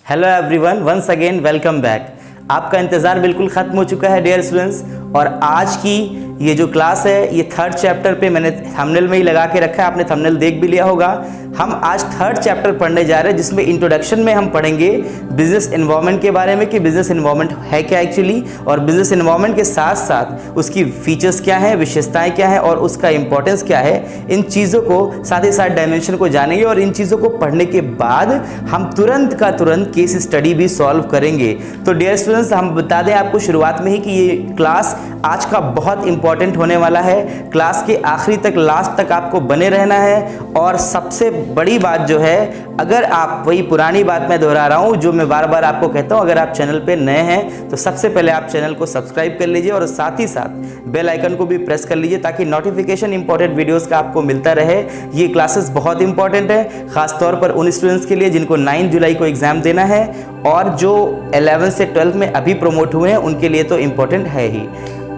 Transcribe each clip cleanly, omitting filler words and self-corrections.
Hello everyone, once again welcome back. आपका इंतज़ार बिल्कुल ख़त्म हो चुका है डियर स्टूडेंट्स, और आज की ये जो क्लास है ये थर्ड चैप्टर पे मैंने थंबनेल में ही लगा के रखा है, आपने थंबनेल देख भी लिया होगा। हम आज थर्ड चैप्टर पढ़ने जा रहे हैं जिसमें इंट्रोडक्शन में हम पढ़ेंगे बिजनेस एनवायरनमेंट के बारे में कि बिजनेस एनवायरनमेंट है क्या एक्चुअली, और बिजनेस एनवायरनमेंट के साथ साथ उसकी फीचर्स क्या हैं, विशेषताएं क्या हैं और उसका इंपॉर्टेंस क्या है। इन चीज़ों को साथ ही साथ डायमेंशन को जानेंगे और इन चीज़ों को पढ़ने के बाद हम तुरंत का तुरंत केस स्टडी भी सॉल्व करेंगे। तो डियर स्टूडेंट्स, हम बता दें आपको शुरुआत में ही कि ये क्लास आज का बहुत इंपॉर्टेंट होने वाला है। क्लास के आखिरी तक, लास्ट तक आपको बने रहना है। और सबसे बड़ी बात जो है, अगर आप, वही पुरानी बात मैं दोहरा रहा हूँ जो मैं बार बार आपको कहता हूँ, अगर आप चैनल पे नए हैं तो सबसे पहले आप चैनल को सब्सक्राइब कर लीजिए और साथ ही साथ बेल आइकन को भी प्रेस कर लीजिए ताकि नोटिफिकेशन इंपॉर्टेंट वीडियोस का आपको मिलता रहे। ये क्लासेस बहुत इंपॉर्टेंट है, खासतौर पर उन स्टूडेंट्स के लिए जिनको 9 जुलाई को एग्जाम देना है और जो 11 से 12 में अभी प्रमोट हुए हैं उनके लिए तो इम्पोर्टेंट है ही।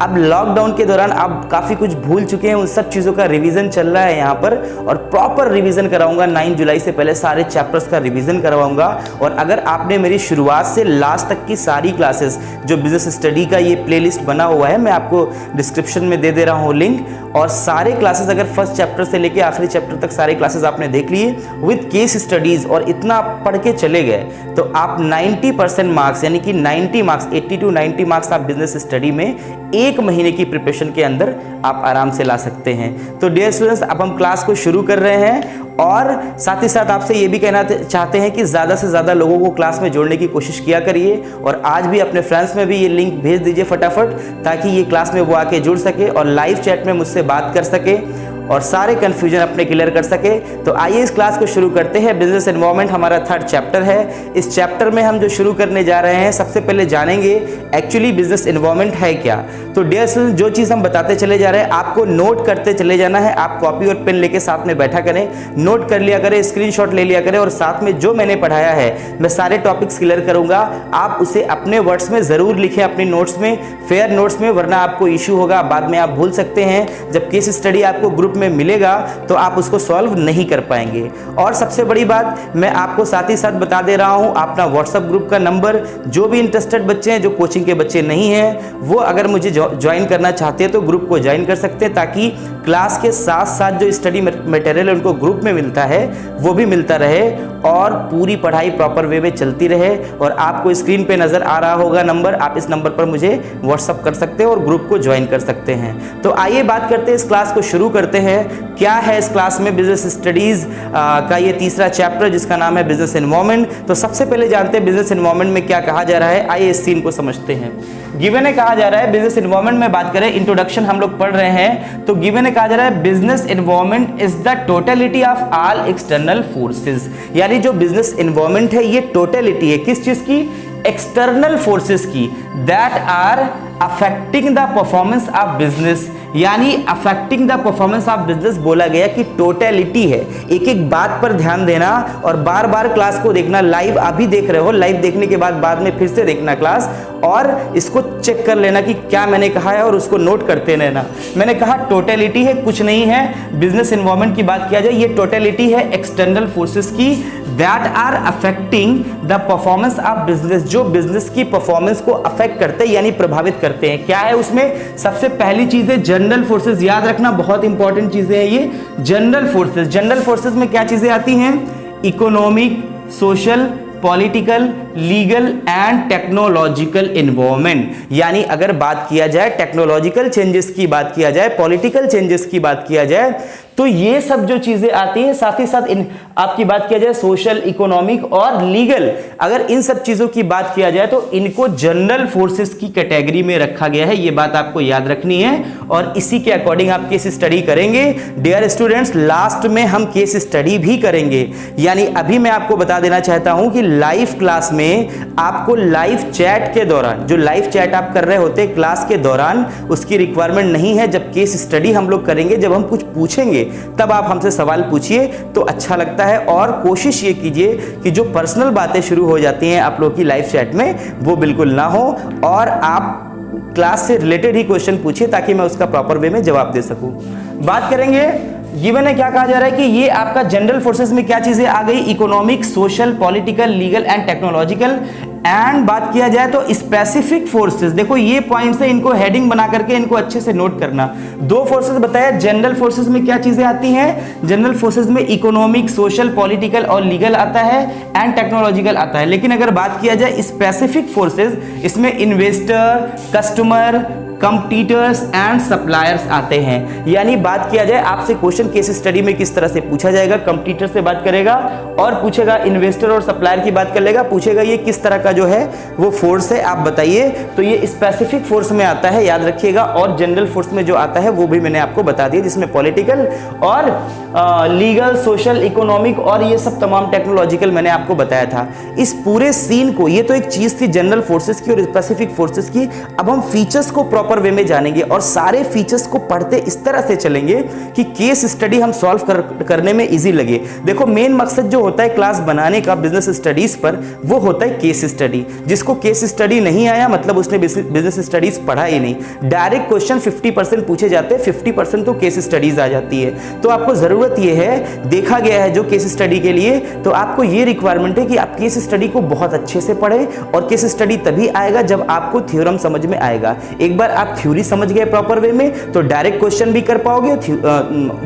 अब लॉकडाउन के दौरान आप काफ़ी कुछ भूल चुके हैं, उन सब चीज़ों का रिवीजन चल रहा है यहाँ पर, और प्रॉपर रिवीजन कराऊंगा। 9 जुलाई से पहले सारे चैप्टर्स का रिवीजन करवाऊंगा। और अगर आपने मेरी शुरुआत से लास्ट तक की सारी क्लासेस, जो बिजनेस स्टडी का ये प्लेलिस्ट बना हुआ है, मैं आपको डिस्क्रिप्शन में दे दे रहा हूँ लिंक, और सारे क्लासेस अगर फर्स्ट चैप्टर से लेके आखिरी चैप्टर तक सारे क्लासेस आपने देख लिए विद केस स्टडीज और इतना पढ़ के चले गए तो आप 90% मार्क्स, यानी कि 90 मार्क्स, 80 to 90 मार्क्स आप बिजनेस स्टडी में एक महीने की प्रिपरेशन के अंदर आप आराम से ला सकते हैं। तो डियर स्टूडेंट्स, अब हम क्लास को शुरू कर रहे हैं और साथ ही साथ आपसे ये भी कहना चाहते हैं कि ज़्यादा से ज़्यादा लोगों को क्लास में जोड़ने की कोशिश किया करिए, और आज भी अपने फ्रेंड्स में भी ये लिंक भेज दीजिए फटाफट, ताकि ये क्लास में वो आके जुड़ सके और लाइव चैट में मुझसे बात कर सके और सारे कन्फ्यूजन अपने क्लियर कर सके। तो आइए इस क्लास को शुरू करते हैं। बिजनेस एनवायरनमेंट हमारा थर्ड चैप्टर है। इस चैप्टर में हम जो शुरू करने जा रहे हैं, सबसे पहले जानेंगे एक्चुअली बिजनेस एनवायरनमेंट है क्या। तो डियर स्टूडेंट्स, जो चीज़ हम बताते चले जा रहे हैं आपको नोट करते चले जाना है। आप कॉपी और पेन लेके साथ में बैठा करें, नोट कर लिया करें, स्क्रीनशॉट ले लिया करें, और साथ में जो मैंने पढ़ाया है मैं सारे टॉपिक्स क्लियर करूंगा। आप उसे अपने वर्ड्स में ज़रूर लिखें, अपनी नोट्स में, फेयर नोट्स में, वरना आपको इशू होगा, बाद में आप भूल सकते हैं। जब केस स्टडी आपको ग्रुप में मिलेगा तो आप उसको सॉल्व नहीं कर पाएंगे। और सबसे बड़ी बात मैं आपको साथ ही साथ बता दे रहा हूं, अपना व्हाट्सएप ग्रुप का नंबर, जो भी इंटरेस्टेड बच्चे हैं, जो कोचिंग के बच्चे नहीं हैं, वो अगर मुझे ज्वाइन करना चाहते हैं तो ग्रुप को ज्वाइन कर सकते हैं, ताकि क्लास के साथ साथ जो स्टडी मटेरियल उनको ग्रुप में मिलता है वो भी मिलता रहे और पूरी पढ़ाई प्रॉपर वे में चलती रहे। और आपको स्क्रीन पे नजर आ रहा होगा नंबर, आप इस नंबर पर मुझे व्हाट्सअप कर सकते हैं और ग्रुप को ज्वाइन कर सकते हैं। तो आइए बात करते हैं, इस क्लास को शुरू करते हैं। क्या है इस क्लास में बिजनेस स्टडीज का ये तीसरा चैप्टर जिसका नाम है बिजनेस एनवायरनमेंट। तो सबसे पहले जानते हैं बिजनेस एनवायरनमेंट में क्या कहा जा रहा है। आइए इस सीन को समझते हैं। गिवन है कहा जा रहा है बिजनेस एनवायरनमेंट में बात करें, इंट्रोडक्शन हम लोग पढ़ रहे हैं, तो गिवन है कहा जा रहा है business environment is the totality of all external forces. यानी जो बिजनेस एनवायरनमेंट है ये टोटलिटी है किस चीज की? एक्सटर्नल फोर्सेस की, that are affecting the performance of business. यानी affecting the performance of business बोला गया कि टोटलिटी है। एक एक बात पर ध्यान देना और बार बार क्लास को देखना। लाइव अभी देख रहे हो, लाइव देखने के बाद में फिर से देखना क्लास और इसको चेक कर लेना कि क्या मैंने कहा है और उसको नोट करते रहना। मैंने कहा टोटलिटी है, कुछ नहीं है। बिजनेस एनवायरनमेंट की बात किया जाए, ये टोटलिटी है एक्सटर्नल फोर्सेस की, that are affecting the performance of business, जो बिजनेस की परफॉर्मेंस को अफेक्ट करते हैं यानी प्रभावित करते हैं। क्या है उसमें? सबसे पहली चीज है जनरल फोर्सेस। याद रखना, बहुत इंपॉर्टेंट चीजें हैं ये जनरल फोर्सेस। जनरल फोर्सेस में क्या चीजें आती हैं? Economic, social, political, legal and technological environment. यानी अगर बात किया जाए टेक्नोलॉजिकल चेंजेस की बात किया जाए, पॉलिटिकल चेंजेस की बात किया जाए, तो ये सब जो चीजें आती हैं, साथ ही साथ इन आपकी बात किया जाए सोशल, इकोनॉमिक और लीगल, अगर इन सब चीजों की बात किया जाए तो इनको जनरल फोर्सेस की कैटेगरी में रखा गया है। ये बात आपको याद रखनी है और इसी के अकॉर्डिंग आप केस स्टडी करेंगे। डियर स्टूडेंट्स, लास्ट में हम केस स्टडी भी करेंगे। यानी अभी मैं आपको बता देना चाहता हूं कि लाइव क्लास में आपको लाइव चैट के दौरान, जो लाइव चैट आप कर रहे होते हैं क्लास के दौरान, उसकी रिक्वायरमेंट नहीं है। जब केस स्टडी हम लोग करेंगे, जब हम कुछ पूछेंगे तब आप हमसे सवाल पूछिए तो अच्छा लगता है। और कोशिश ये कीजिए कि जो पर्सनल बातें शुरू हो जाती हैं आप लोग की लाइव चैट में वो बिल्कुल ना हो, और आप क्लास से रिलेटेड ही क्वेश्चन पूछिए ताकि मैं उसका प्रॉपर वे में जवाब दे सकूं। बात करेंगे गिवन है, क्या कहा जा रहा है कि ये आपका जनरल फोर्सेस में क्या चीजें आ गई, economic, social, political, legal and technological. And बात किया जाए तो स्पेसिफिक फोर्सेस, देखो ये पॉइंट्स है, इनको हेडिंग बना करके इनको अच्छे से नोट करना। दो फोर्सेस बताया, जनरल फोर्सेस में क्या चीजें आती हैं, जनरल फोर्सेस में इकोनॉमिक, सोशल, पॉलिटिकल और लीगल आता है एंड टेक्नोलॉजिकल आता है। लेकिन अगर बात किया जाए स्पेसिफिक फोर्सेस, इसमें investor, customer, competitors and suppliers आते हैं। यानी बात किया जाए आपसे क्वेश्चन केस स्टडी में किस तरह से पूछा जाएगा, कंपटीटर से बात करेगा और पूछेगा, इन्वेस्टर और सप्लायर की बात कर लेगा, पूछेगा ये किस तरह का जो है वो फोर्स है आप बताइए। तो ये स्पेसिफिक फोर्स में आता है, याद रखिएगा। और जनरल फोर्स में जो आता है वो भी मैंने आपको बता दिया, जिसमें पॉलिटिकल और लीगल, सोशल, इकोनॉमिक और ये सब तमाम टेक्नोलॉजिकल मैंने आपको बताया था। इस पूरे सीन को, ये तो एक चीज थी जनरल फोर्सेस की और स्पेसिफिक फोर्सेस की। अब हम फीचर्स को प्रॉपर वे में जानेंगे और सारे फीचर्स को पढ़ते इस तरह से चलेंगे कि केस स्टडी हम सॉल्व करने में इजी लगे। देखो मेन मकसद जो होता है क्लास बनाने का बिजनेस स्टडीज पर, वो होता है केस स्टडी। जिसको केस स्टडी नहीं आया मतलब उसने बिजनेस स्टडीज पढ़ा ही नहीं। डायरेक्ट क्वेश्चन 50% पूछे जाते हैं, 50% तो केस स्टडीज आ जाती है। तो आपको जरूरत यह है, देखा गया है जो केस स्टडी के लिए, तो आपको ये रिक्वायरमेंट है कि आप केस स्टडी को बहुत अच्छे से पढ़ें। और केस स्टडी तभी आएगा जब आपको थ्योरम समझ में आएगा। एक बार आप थ्योरी समझ गए प्रॉपर वे में तो डायरेक्ट क्वेश्चन भी कर पाओगे,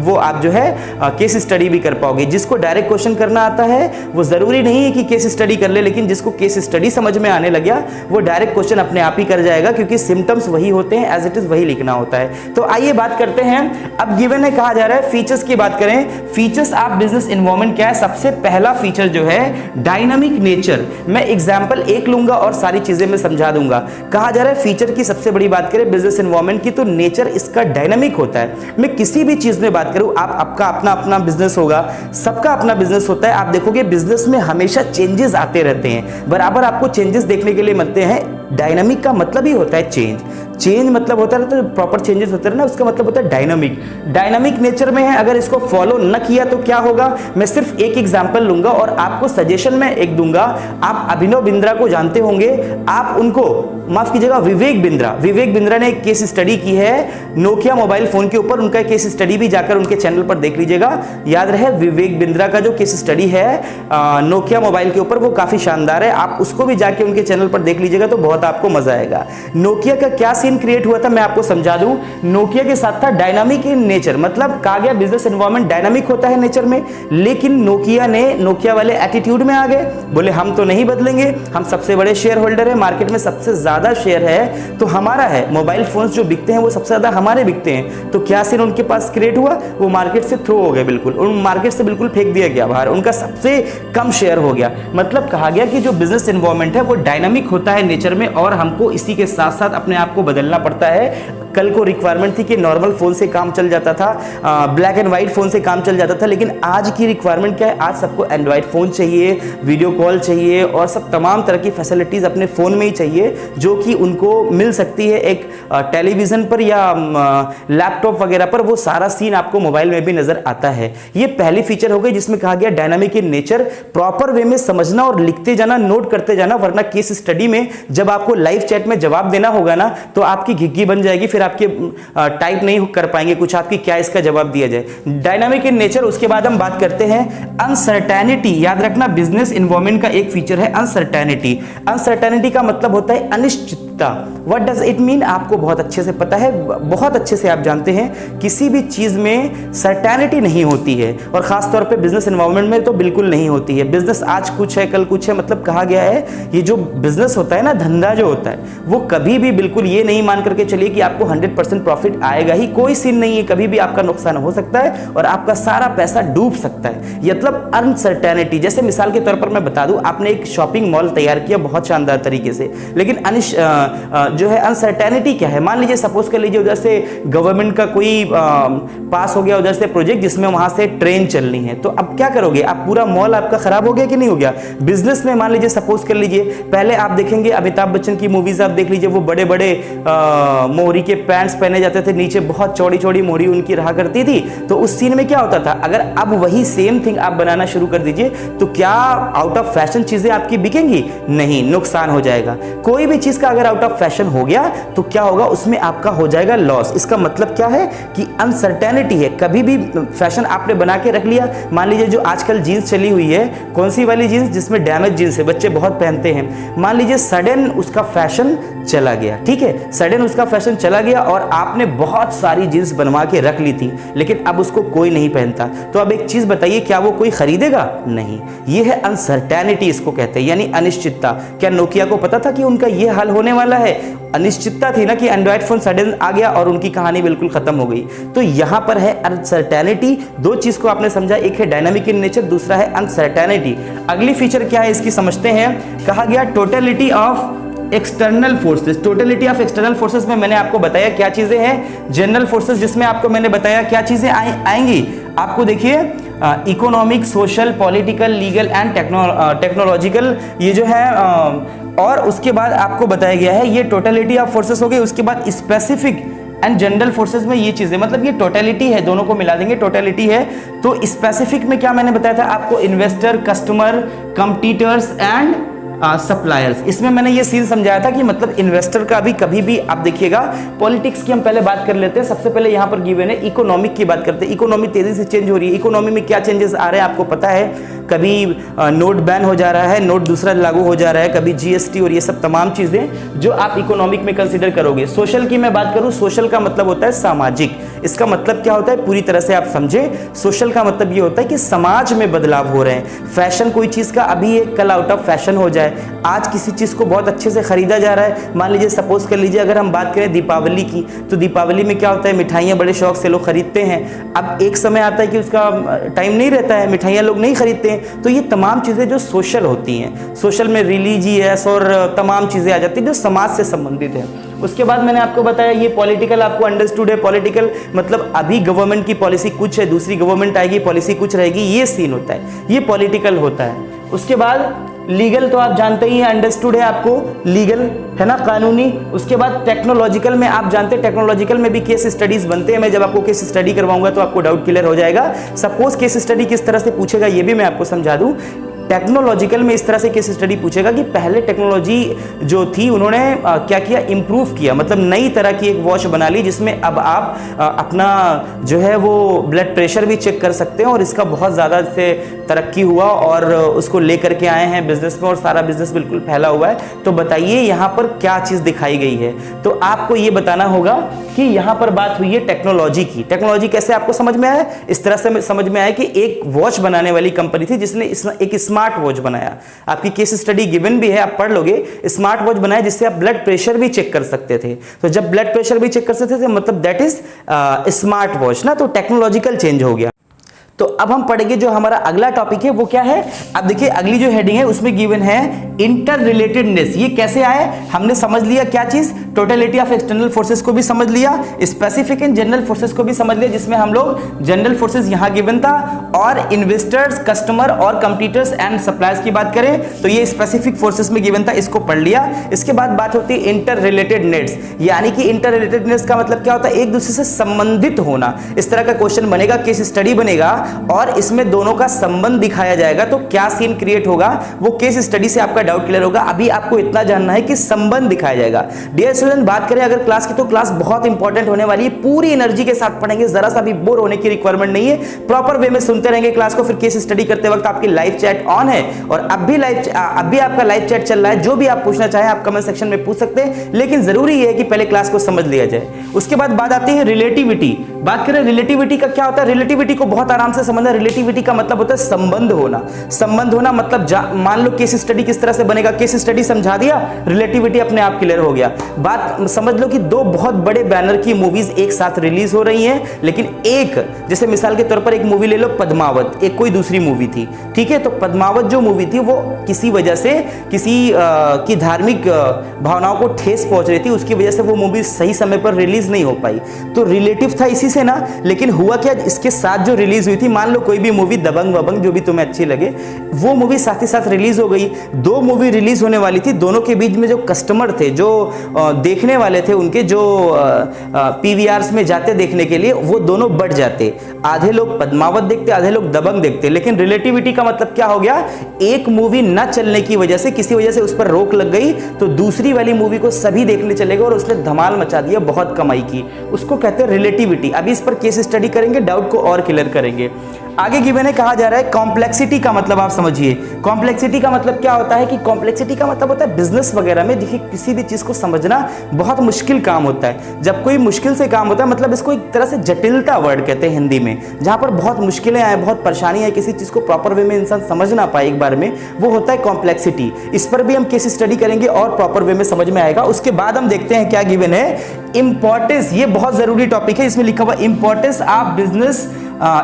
वो आप जो है केस स्टडी भी कर पाओगे। जिसको डायरेक्ट क्वेश्चन करना आता है वो जरूरी नहीं है कि केस स्टडी कर ले, लेकिन जिसको केस स्टडी समझ में आने लग गया वो डायरेक्ट क्वेश्चन अपने आप ही कर जाएगा, क्योंकि सिम्टम्स वही होते हैं, एज इट इज वही लिखना होता है। तो आइए बात करते हैं। अब गिवन है, कहा जा रहा है फीचर्स की बात करें। फीचर्स आप बिजनेस एनवायरनमेंट क्या है, सबसे पहला फीचर जो है डायनामिक नेचर। मैं एग्जांपल एक लूंगा और सारी चीजें मैं समझा दूंगा। कहा जा रहा है फीचर की सबसे बड़ी बात करें बिजनेस एनवायरनमेंट की, तो नेचर इसका डायनामिक होता है। मैं किसी भी चीज में बात करूं, आपका अपना अपना बिजनेस होगा, सबका अपना बिजनेस होता है। आप देखोगे बिजनेस में हमेशा चेंजेस आते रहते हैं, बराबर आपको चेंजेस देखने के लिए मिलते हैं। डायनामिक का मतलब ही होता है चेंज। चेंज मतलब होता है तो प्रॉपर चेंजेस होते हैं ना, उसका मतलब होता है डायनामिक। डायनामिक नेचर में है, अगर इसको फॉलो न किया तो क्या होगा। मैं सिर्फ एक एग्जांपल लूंगा और आपको सजेशन में एक दूंगा। आप अभिनव बिंद्रा को जानते होंगे, आप उनको, माफ कीजिएगा, विवेक बिंद्रा ने एक केस स्टडी की है नोकिया मोबाइल फोन के ऊपर। उनका केस स्टडी भी जाकर उनके चैनल पर देख लीजिएगा। याद रहे विवेक बिंद्रा का जो केस स्टडी है नोकिया मोबाइल के ऊपर, वो काफी शानदार है। आप उसको भी जाके उनके चैनल पर देख लीजिएगा तो बहुत आपको मजा आएगा। नोकिया का क्या सीन क्रिएट हुआ था मैं आपको समझा दूं। नोकिया के साथ था डायनामिक इन नेचर, मतलब कहा गया बिजनेस एनवायरनमेंट डायनामिक होता है नेचर में, लेकिन नोकिया वाले एटीट्यूड में आ गए, बोले हम तो नहीं बदलेंगे, हम सबसे बड़े शेयर होल्डर है, मार्केट में सबसे ज्यादा शेयर है तो हमारा है, मोबाइल फोन्स जो बिकते हैं वो सबसे ज्यादा हमारे बिकते हैं। तो क्या सीन उनके पास क्रिएट हुआ, वो मार्केट से थ्रो हो गए, बिल्कुल उन मार्केट से बिल्कुल फेंक दिया गया बाहर, उनका सबसे कम शेयर हो गया। मतलब कहा गया कि जो बिजनेस एनवायरनमेंट है वो डायनामिक होता है नेचर में, और हमको इसी के साथ साथ अपने आप को बदलना पड़ता है। कल को रिक्वायरमेंट थी कि नॉर्मल फोन से काम चल जाता था, ब्लैक एंड व्हाइट फोन से काम चल जाता था, लेकिन आज की रिक्वायरमेंट क्या है, आज सबको एंड्रॉइड फोन चाहिए, वीडियो कॉल चाहिए और सब तमाम तरह की फैसिलिटीज अपने फोन में ही चाहिए, जो कि उनको मिल सकती है एक टेलीविजन पर या लैपटॉप वगैरह पर। वो सारा सीन आपको मोबाइल में भी नजर आता है। ये पहली फीचर हो गई जिसमें कहा गया dynamic in nature. Proper way में समझना और लिखते जाना, नोट करते जाना, वरना केस स्टडी में जब आपको लाइव चैट में जवाब देना होगा ना तो आपकी घिग्गी बन जाएगी, फिर आपके टाइप नहीं कर पाएंगे कुछ, आपकी क्या इसका जवाब दिया जाए। Dynamic in nature. उसके बाद हम बात करते हैं अनसर्टेनिटी। याद रखना बिजनेस एनवायरनमेंट का एक फीचर है अनसर्टेनिटी। अनसर्टेनिटी का मतलब होता है अनिश्चितता। व्हाट डज इट मीन, आपको बहुत अच्छे से पता है, बहुत अच्छे से आप जानते हैं किसी भी चीज में सर्टेनिटी नहीं होती है, और खासतौर पे बिजनेस एनवायरनमेंट में तो बिल्कुल नहीं होती है। बिजनेस आज कुछ है कल कुछ है, मतलब कहा गया है ये जो बिजनेस होता है ना, धंधा जो होता है, वो कभी भी बिल्कुल ये नहीं मान करके चलिए कि आपको 100% प्रॉफिट आएगा ही, कोई सीन नहीं है। कभी भी आपका नुकसान हो सकता है और आपका सारा पैसा डूब सकता है, मतलब अनसर्टेनिटी। जैसे मिसाल के तौर पर मैं बता दूं, आपने एक शॉपिंग मॉल तैयार किया बहुत शानदार तरीके से, लेकिन जो है अनसर्टेनिटी क्या है, मान लीजिए सपोज कर लीजिए उधर से गवर्नमेंट का कोई पास हो गया उधर से प्रोजेक्ट जिसमें वहां से ट्रेन चलनी है, तो अब क्या करोगे आप, पूरा मॉल आपका खराब हो गया कि नहीं हो गया। बिजनेस में मान लीजिए सपोज कर लीजिए, पहले आप देखेंगे अमिताभ बच्चन की मूवीज आप देख लीजिए, वो बड़े बड़े मोहरी के पैंट्स पहने जाते थे, नीचे बहुत चौड़ी चौड़ी मोहरी उनकी रहा करती थी। तो उस सीन में क्या होता था, अगर अब वही सेम थिंग आप बनाना शुरू कर दीजिए तो क्या आउट ऑफ फैशन चीजें आपकी बिकेंगी, नहीं, नुकसान हो जाएगा। कोई भी चीज का अगर आउट आउट ऑफ फैशन हो गया तो क्या होगा, उसमें आपका हो जाएगा लॉस। इसका मतलब क्या है कि अनसर्टेनिटी है। कभी भी फैशन आपने बना के रख लिया, मान लीजिए जो आजकल जीन्स चली हुई है, कौन सी वाली जीन्स जिसमें डैमेज जीन्स है, बच्चे बहुत पहनते हैं, मान लीजिए सडन उसका फैशन चला गया, ठीक है, सडन उसका फैशन चला गया और आपने बहुत सारी जीन्स बनवा के रख ली थी, लेकिन अब उसको कोई नहीं पहनता, तो अब एक चीज बताइए, क्या वो कोई खरीदेगा? नहीं। ये है अनसर्टेनिटी, इसको कहते हैं, यानी अनिश्चितता। क्या नोकिया को पता था कि उनका ये हाल होने वाला है? अनिश्चितता थी ना कि एंड्रॉइड फोन सडन आ गया और उनकी कहानी बिल्कुल खत्म हो गई। तो यहां पर है अनसर्टेनिटी। दो चीज को आपने समझा, एक है डायनामिक इन नेचर, दूसरा है अनसर्टेनिटी। अगली फीचर क्या है इसकी समझते हैं। कहा गया totality of external forces. Totality of external forces में मैंने आपको बताया क्या चीजें हैं। जनरल फोर्सेस जिसमें आपको मैंने बताया क्या चीजें आएंगी। आपको देखिए economic, social, political, legal and technological, ये जो है और उसके बाद आपको बताया गया है ये टोटलिटी ऑफ फोर्सेस हो गई। उसके बाद स्पेसिफिक एंड जनरल फोर्सेस में ये चीजें, मतलब ये टोटलिटी है, दोनों को मिला देंगे, टोटलिटी है। तो स्पेसिफिक में क्या मैंने बताया था आपको, investor, customer, competitors and suppliers. इसमें मैंने ये सीन समझाया था कि मतलब इन्वेस्टर का भी कभी भी आप देखिएगा, पॉलिटिक्स की हम पहले बात कर लेते हैं। सबसे पहले यहाँ पर गिवन है इकोनॉमिक की बात करते हैं। इकोनॉमी तेजी से चेंज हो रही है। इकोनॉमी में क्या चेंजेस आ रहे हैं आपको पता है। कभी नोट बैन हो जा रहा है, नोट दूसरा लागू हो जा रहा है, कभी जीएसटी और ये सब तमाम चीजें जो आप इकोनॉमिक में कंसिडर करोगे। सोशल की मैं बात करूं, सोशल का मतलब होता है सामाजिक। इसका मतलब क्या होता है पूरी तरह से आप समझे। सोशल का मतलब ये होता है कि समाज में बदलाव हो रहे हैं। फैशन कोई चीज का अभी एक कल आउट ऑफ फैशन हो जाए, आज किसी चीज को बहुत अच्छे से खरीदा जा रहा है। मान लीजिए सपोज कर लीजिए अगर हम बात करें दीपावली की, तो दीपावली में क्या होता है, मिठाइयाँ बड़े शौक से लोग खरीदते हैं। अब एक समय आता है कि उसका टाइम नहीं रहता है, मिठाइयाँ लोग नहीं खरीदते हैं। तो ये तमाम चीजें जो सोशल होती हैं, सोशल में रिलीजियस और तमाम चीजें आ जाती हैं जो समाज से संबंधित है। उसके बाद मैंने आपको बताया ये पॉलिटिकल, आपको अंडरस्टूड है। पॉलिटिकल मतलब अभी गवर्नमेंट की पॉलिसी कुछ है, दूसरी गवर्नमेंट आएगी, पॉलिसी कुछ रहेगी, ये सीन होता है, ये पॉलिटिकल होता है। उसके बाद लीगल तो आप जानते ही हैं, अंडरस्टूड है आपको, लीगल है ना, कानूनी। उसके बाद टेक्नोलॉजिकल में आप जानते हैं, टेक्नोलॉजिकल में भी केस स्टडीज बनते हैं। मैं जब आपको केस स्टडी करवाऊंगा तो आपको डाउट क्लियर हो जाएगा। सपोज केस स्टडी किस तरह से पूछेगा ये भी मैं आपको समझा दूं। टेक्नोलॉजिकल में इस तरह से केस स्टडी पूछेगा कि पहले टेक्नोलॉजी जो थी उन्होंने क्या किया, इंप्रूव किया, मतलब नई तरह की एक वॉच बना ली जिसमें अब आप अपना जो है वो ब्लड प्रेशर भी चेक कर सकते हैं और इसका बहुत ज़्यादा से तरक्की हुआ और उसको लेकर के आए हैं बिजनेस में और सारा बिजनेस बिल्कुल फैला हुआ है। तो बताइए यहाँ पर क्या चीज़ दिखाई गई है। तो आपको ये बताना होगा कि यहाँ पर बात हुई है टेक्नोलॉजी की। टेक्नोलॉजी कैसे आपको समझ में आया, इस तरह से समझ में आया कि एक वॉच बनाने वाली कंपनी थी जिसने एक स्मार्ट वॉच बनाया। आपकी केस स्टडी गिवन भी है, आप पढ़ लोगे। स्मार्ट वॉच बनाया जिससे आप ब्लड प्रेशर भी चेक कर सकते थे। तो जब ब्लड प्रेशर भी चेक कर सकते थे मतलब दैट इज स्मार्ट वॉच ना, तो टेक्नोलॉजिकल चेंज हो गया। तो अब हम पढ़ेंगे जो हमारा अगला टॉपिक है वो क्या है। अब देखिए अगली जो हेडिंग है उसमें गिवन है इंटर रिलेटेडनेस। ये कैसे आए, हमने समझ लिया क्या चीज, टोटलिटी ऑफ एक्सटर्नल फोर्सेस को भी समझ लिया, स्पेसिफिक एंड जनरल फोर्सेस को भी समझ लिया, जिसमें हम लोग जनरल फोर्सेस यहां गिवन था और इन्वेस्टर्स, कस्टमर और कंपटीटर्स एंड सप्लायर्स की बात करें तो ये स्पेसिफिक फोर्सेस में गिवन था, इसको पढ़ लिया। इसके बाद बात होती है इंटर रिलेटेडनेस, यानी कि इंटर रिलेटेडनेस का मतलब क्या होता है, एक दूसरे से संबंधित होना। इस तरह का क्वेश्चन बनेगा, केस स्टडी बनेगा और इसमें दोनों का संबंध दिखाया जाएगा। तो क्या सीन क्रिएट होगा वो केस स्टडी से आपका डाउट क्लियर होगा। अभी आपको इतना जानना है कि संबंध दिखाया जाएगा। डियर स्टूडेंट, बात करें अगर क्लास की तो क्लास बहुत इंपॉर्टेंट होने वाली है, पूरी एनर्जी के साथ पढ़ेंगे, जरा सा भी बोर होने की रिक्वायरमेंट नहीं है। प्रॉपर वे में सुनते रहेंगे क्लास को। फिर केस स्टडी करते वक्त आपकी लाइव चैट ऑन है और अब भी आपका लाइव चैट चल रहा है। जो भी आप पूछना चाहें आप कमेंट सेक्शन में पूछ सकते हैं, लेकिन जरूरी है कि पहले क्लास को समझ लिया जाए। उसके बाद बात आती है रिलेटिविटी। बात करें रिलेटिविटी का क्या होता है, रिलेटिविटी को बहुत आराम से समझना। रिलेटिविटी का मतलब होता है संबंध होना। संबंध होना मतलब मान लो केस स्टडी किस तरह से बनेगा, केस स्टडी समझा दिया, रिलेटिविटी अपने आप क्लियर हो गया। बात समझ लो कि दो बहुत बड़े बैनर की मूवीज एक साथ रिलीज हो रही हैं, लेकिन एक जैसे मिसाल के तौर पर एक मूवी ले लो पद्मावत, एक कोई दूसरी मूवी थी, ठीक है। तो पद्मावत जो मूवी थी वो किसी वजह से किसी की धार्मिक भावनाओं को ठेस पहुंच रही थी, उसकी वजह से वो मूवी सही समय पर रिलीज नहीं हो पाई। तो रिलेटिव था इसी से ना, लेकिन हुआ क्या, इसके साथ जो रिलीज हुई थी, मान लो कोई भी मूवी दबंग वबंग जो भी तुम्हें अच्छी लगे, वो मूवी साथ ही साथ रिलीज हो गई। दो मूवी रिलीज होने वाली थी, दोनों के बीच में जो कस्टमर थे, जो देखने वाले थे उनके जो पीवीआर्स में जाते देखने के लिए, वो दोनों बढ़ जाते। आधे लोग पद्मावत देखते, आधे लोग दबंग देखते। लेकिन रिलेटिविटी का मतलब क्या हो गया, एक मूवी न चलने की वजह से, किसी वजह से उस पर रोक लग गई, तो दूसरी वाली मूवी को सभी देखने चले गए और उसने धमाल मचा दिया, बहुत कमाई की। उसको कहते हैं रिलेटिविटी। अभी इस पर केस स्टडी करेंगे, डाउट को और क्लियर करेंगे। आगे गिवन है, कहा जा रहा है कॉम्प्लेक्सिटी का मतलब आप समझिए। कॉम्प्लेक्सिटी का मतलब क्या होता है कि कॉम्प्लेक्सिटी का मतलब होता है बिजनेस वगैरह में, देखिए किसी भी चीज को समझना बहुत मुश्किल काम होता है। जब कोई मुश्किल से काम होता है, मतलब इसको एक तरह से जटिलता वर्ड कहते हैं हिंदी में, जहां पर बहुत मुश्किलें आए, बहुत परेशानी आए, किसी चीज को प्रॉपर वे में इंसान समझ ना पाए एक बार में, वो होता है कॉम्प्लेक्सिटी। इस पर भी हम केस स्टडी करेंगे और प्रॉपर वे में समझ में आएगा। उसके बाद हम देखते हैं क्या गिवन है, इंपॉर्टेंस। ये बहुत जरूरी टॉपिक है, इसमें लिखा हुआ इंपॉर्टेंस ऑफ बिजनेस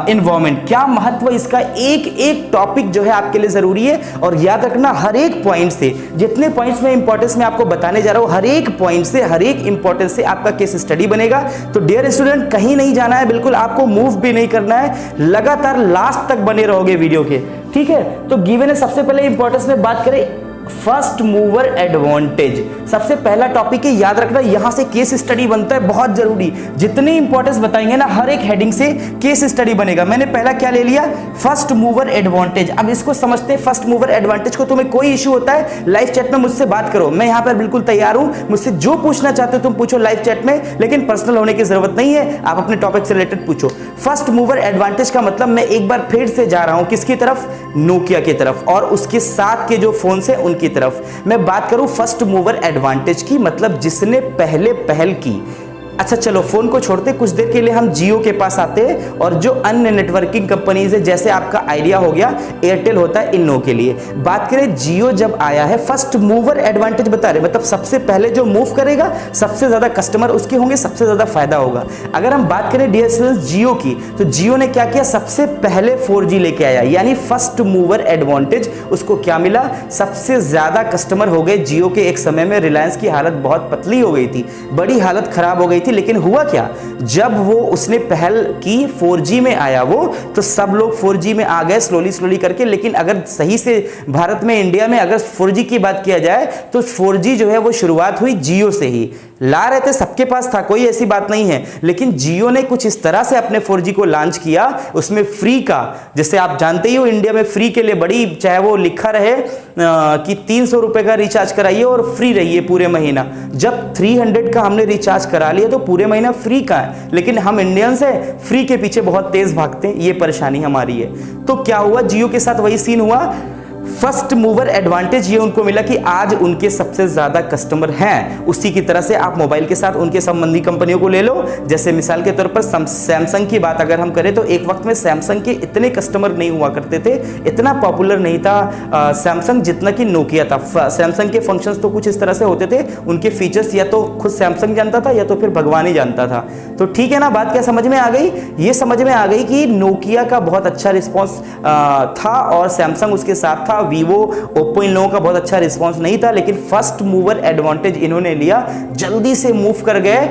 इन्वायरमेंट। क्या महत्व इसका, एक एक टॉपिक जो है आपके लिए जरूरी है। और याद रखना, हर एक पॉइंट से, जितने पॉइंट्स में इंपॉर्टेंस में आपको बताने जा रहा हूं, हर एक पॉइंट से, हर एक इंपॉर्टेंस से आपका केस स्टडी बनेगा। तो डियर स्टूडेंट, कहीं नहीं जाना है, बिल्कुल आपको मूव भी नहीं करना है, लगातार लास्ट तक बने रहोगे वीडियो के, ठीक है। तो गिवन है, सबसे पहले इंपॉर्टेंस में बात करें, फर्स्ट मूवर एडवांटेज सबसे पहला टॉपिक है। याद रखना, यहां से केस स्टडी बनता है, बहुत जरूरी। जितने इंपॉर्टेंस बताएंगे ना, हर एक हेडिंग से केस स्टडी बनेगा। मैंने पहला क्या ले लिया, फर्स्ट मूवर एडवांटेज। अब इसको समझते हैं, फर्स्ट मूवर एडवांटेज को। तुम्हें कोई इश्यू होता है, लाइव चैट में मुझसे बात करो, मैं यहां पर बिल्कुल तैयार हूं। मुझसे जो पूछना चाहते हो तुम पूछो लाइव चैट में, लेकिन पर्सनल होने की जरूरत नहीं है, आप अपने टॉपिक से रिलेटेड पूछो। फर्स्ट मूवर एडवांटेज का मतलब, मैं एक बार फिर से जा रहा हूं किसकी तरफ, नोकिया की तरफ, और उसके साथ के जो फोन है उनकी तरफ। मैं बात करूं फर्स्ट मूवर एडवांटेज की, मतलब जिसने पहले पहल की। अच्छा चलो, फोन को छोड़ते, कुछ देर के लिए हम जियो के पास आते हैं, और जो अन्य नेटवर्किंग कंपनीज है, जैसे आपका आइडिया हो गया, एयरटेल होता है इन लोगों के लिए। बात करें जियो जब आया है, फर्स्ट मूवर एडवांटेज बता रहे, मतलब सबसे पहले जो मूव करेगा, सबसे ज्यादा कस्टमर उसके होंगे, सबसे ज्यादा फायदा होगा। अगर हम बात करें डियर स्टूडेंट्स जियो की, तो जियो ने क्या किया, सबसे पहले 4G लेके आया, यानी फर्स्ट मूवर एडवांटेज उसको क्या मिला, सबसे ज्यादा कस्टमर हो गए जियो के। एक समय में रिलायंस की हालत बहुत पतली हो गई थी, बड़ी हालत खराब हो गई थी, लेकिन हुआ क्या, जब वो उसने पहल की 4G में आया वो, तो सब लोग 4G में आ गए स्लोली स्लोली करके। लेकिन अगर सही से भारत में, इंडिया में अगर 4G की बात किया जाए, तो 4G जो है वो शुरुआत हुई जियो से ही। ला रहे थे, सबके पास था, कोई ऐसी बात नहीं है, लेकिन जियो ने कुछ इस तरह से अपने 4G को लॉन्च किया, उसमें फ्री का, जैसे आप जानते ही हो इंडिया में फ्री के लिए बड़ी, चाहे वो लिखा रहे कि 300 रुपए का रिचार्ज कराइए और फ्री रहिए पूरे महीना। जब 300 का हमने रिचार्ज करा लिया तो पूरे महीना फ्री का है, लेकिन हम इंडियंस है फ्री के पीछे बहुत तेज भागते हैं, ये परेशानी हमारी है। तो क्या हुआ, जियो के साथ वही सीन हुआ। फर्स्ट मूवर एडवांटेज ये उनको मिला कि आज उनके सबसे ज्यादा कस्टमर हैं। उसी की तरह से आप मोबाइल के साथ उनके संबंधी कंपनियों को ले लो, जैसे मिसाल के तौर पर सैमसंग की बात अगर हम करें, तो एक वक्त में सैमसंग के इतने कस्टमर नहीं हुआ करते थे, इतना पॉपुलर नहीं था सैमसंग जितना कि नोकिया था। सैमसंग के फंक्शंस तो कुछ इस तरह से होते थे, उनके फीचर्स या तो खुद सैमसंग जानता था या तो फिर भगवान ही जानता था। तो ठीक है ना, बात क्या समझ में आ गई, ये समझ में आ गई कि नोकिया का बहुत अच्छा रिस्पॉन्स था और सैमसंग उसके साथ था। वीवो, ओप्पो, इन लोगों का बहुत अच्छा रिस्पांस नहीं था, लेकिन फर्स्ट मूवर एडवांटेज इन्होंने लिया, जल्दी से मूव कर गए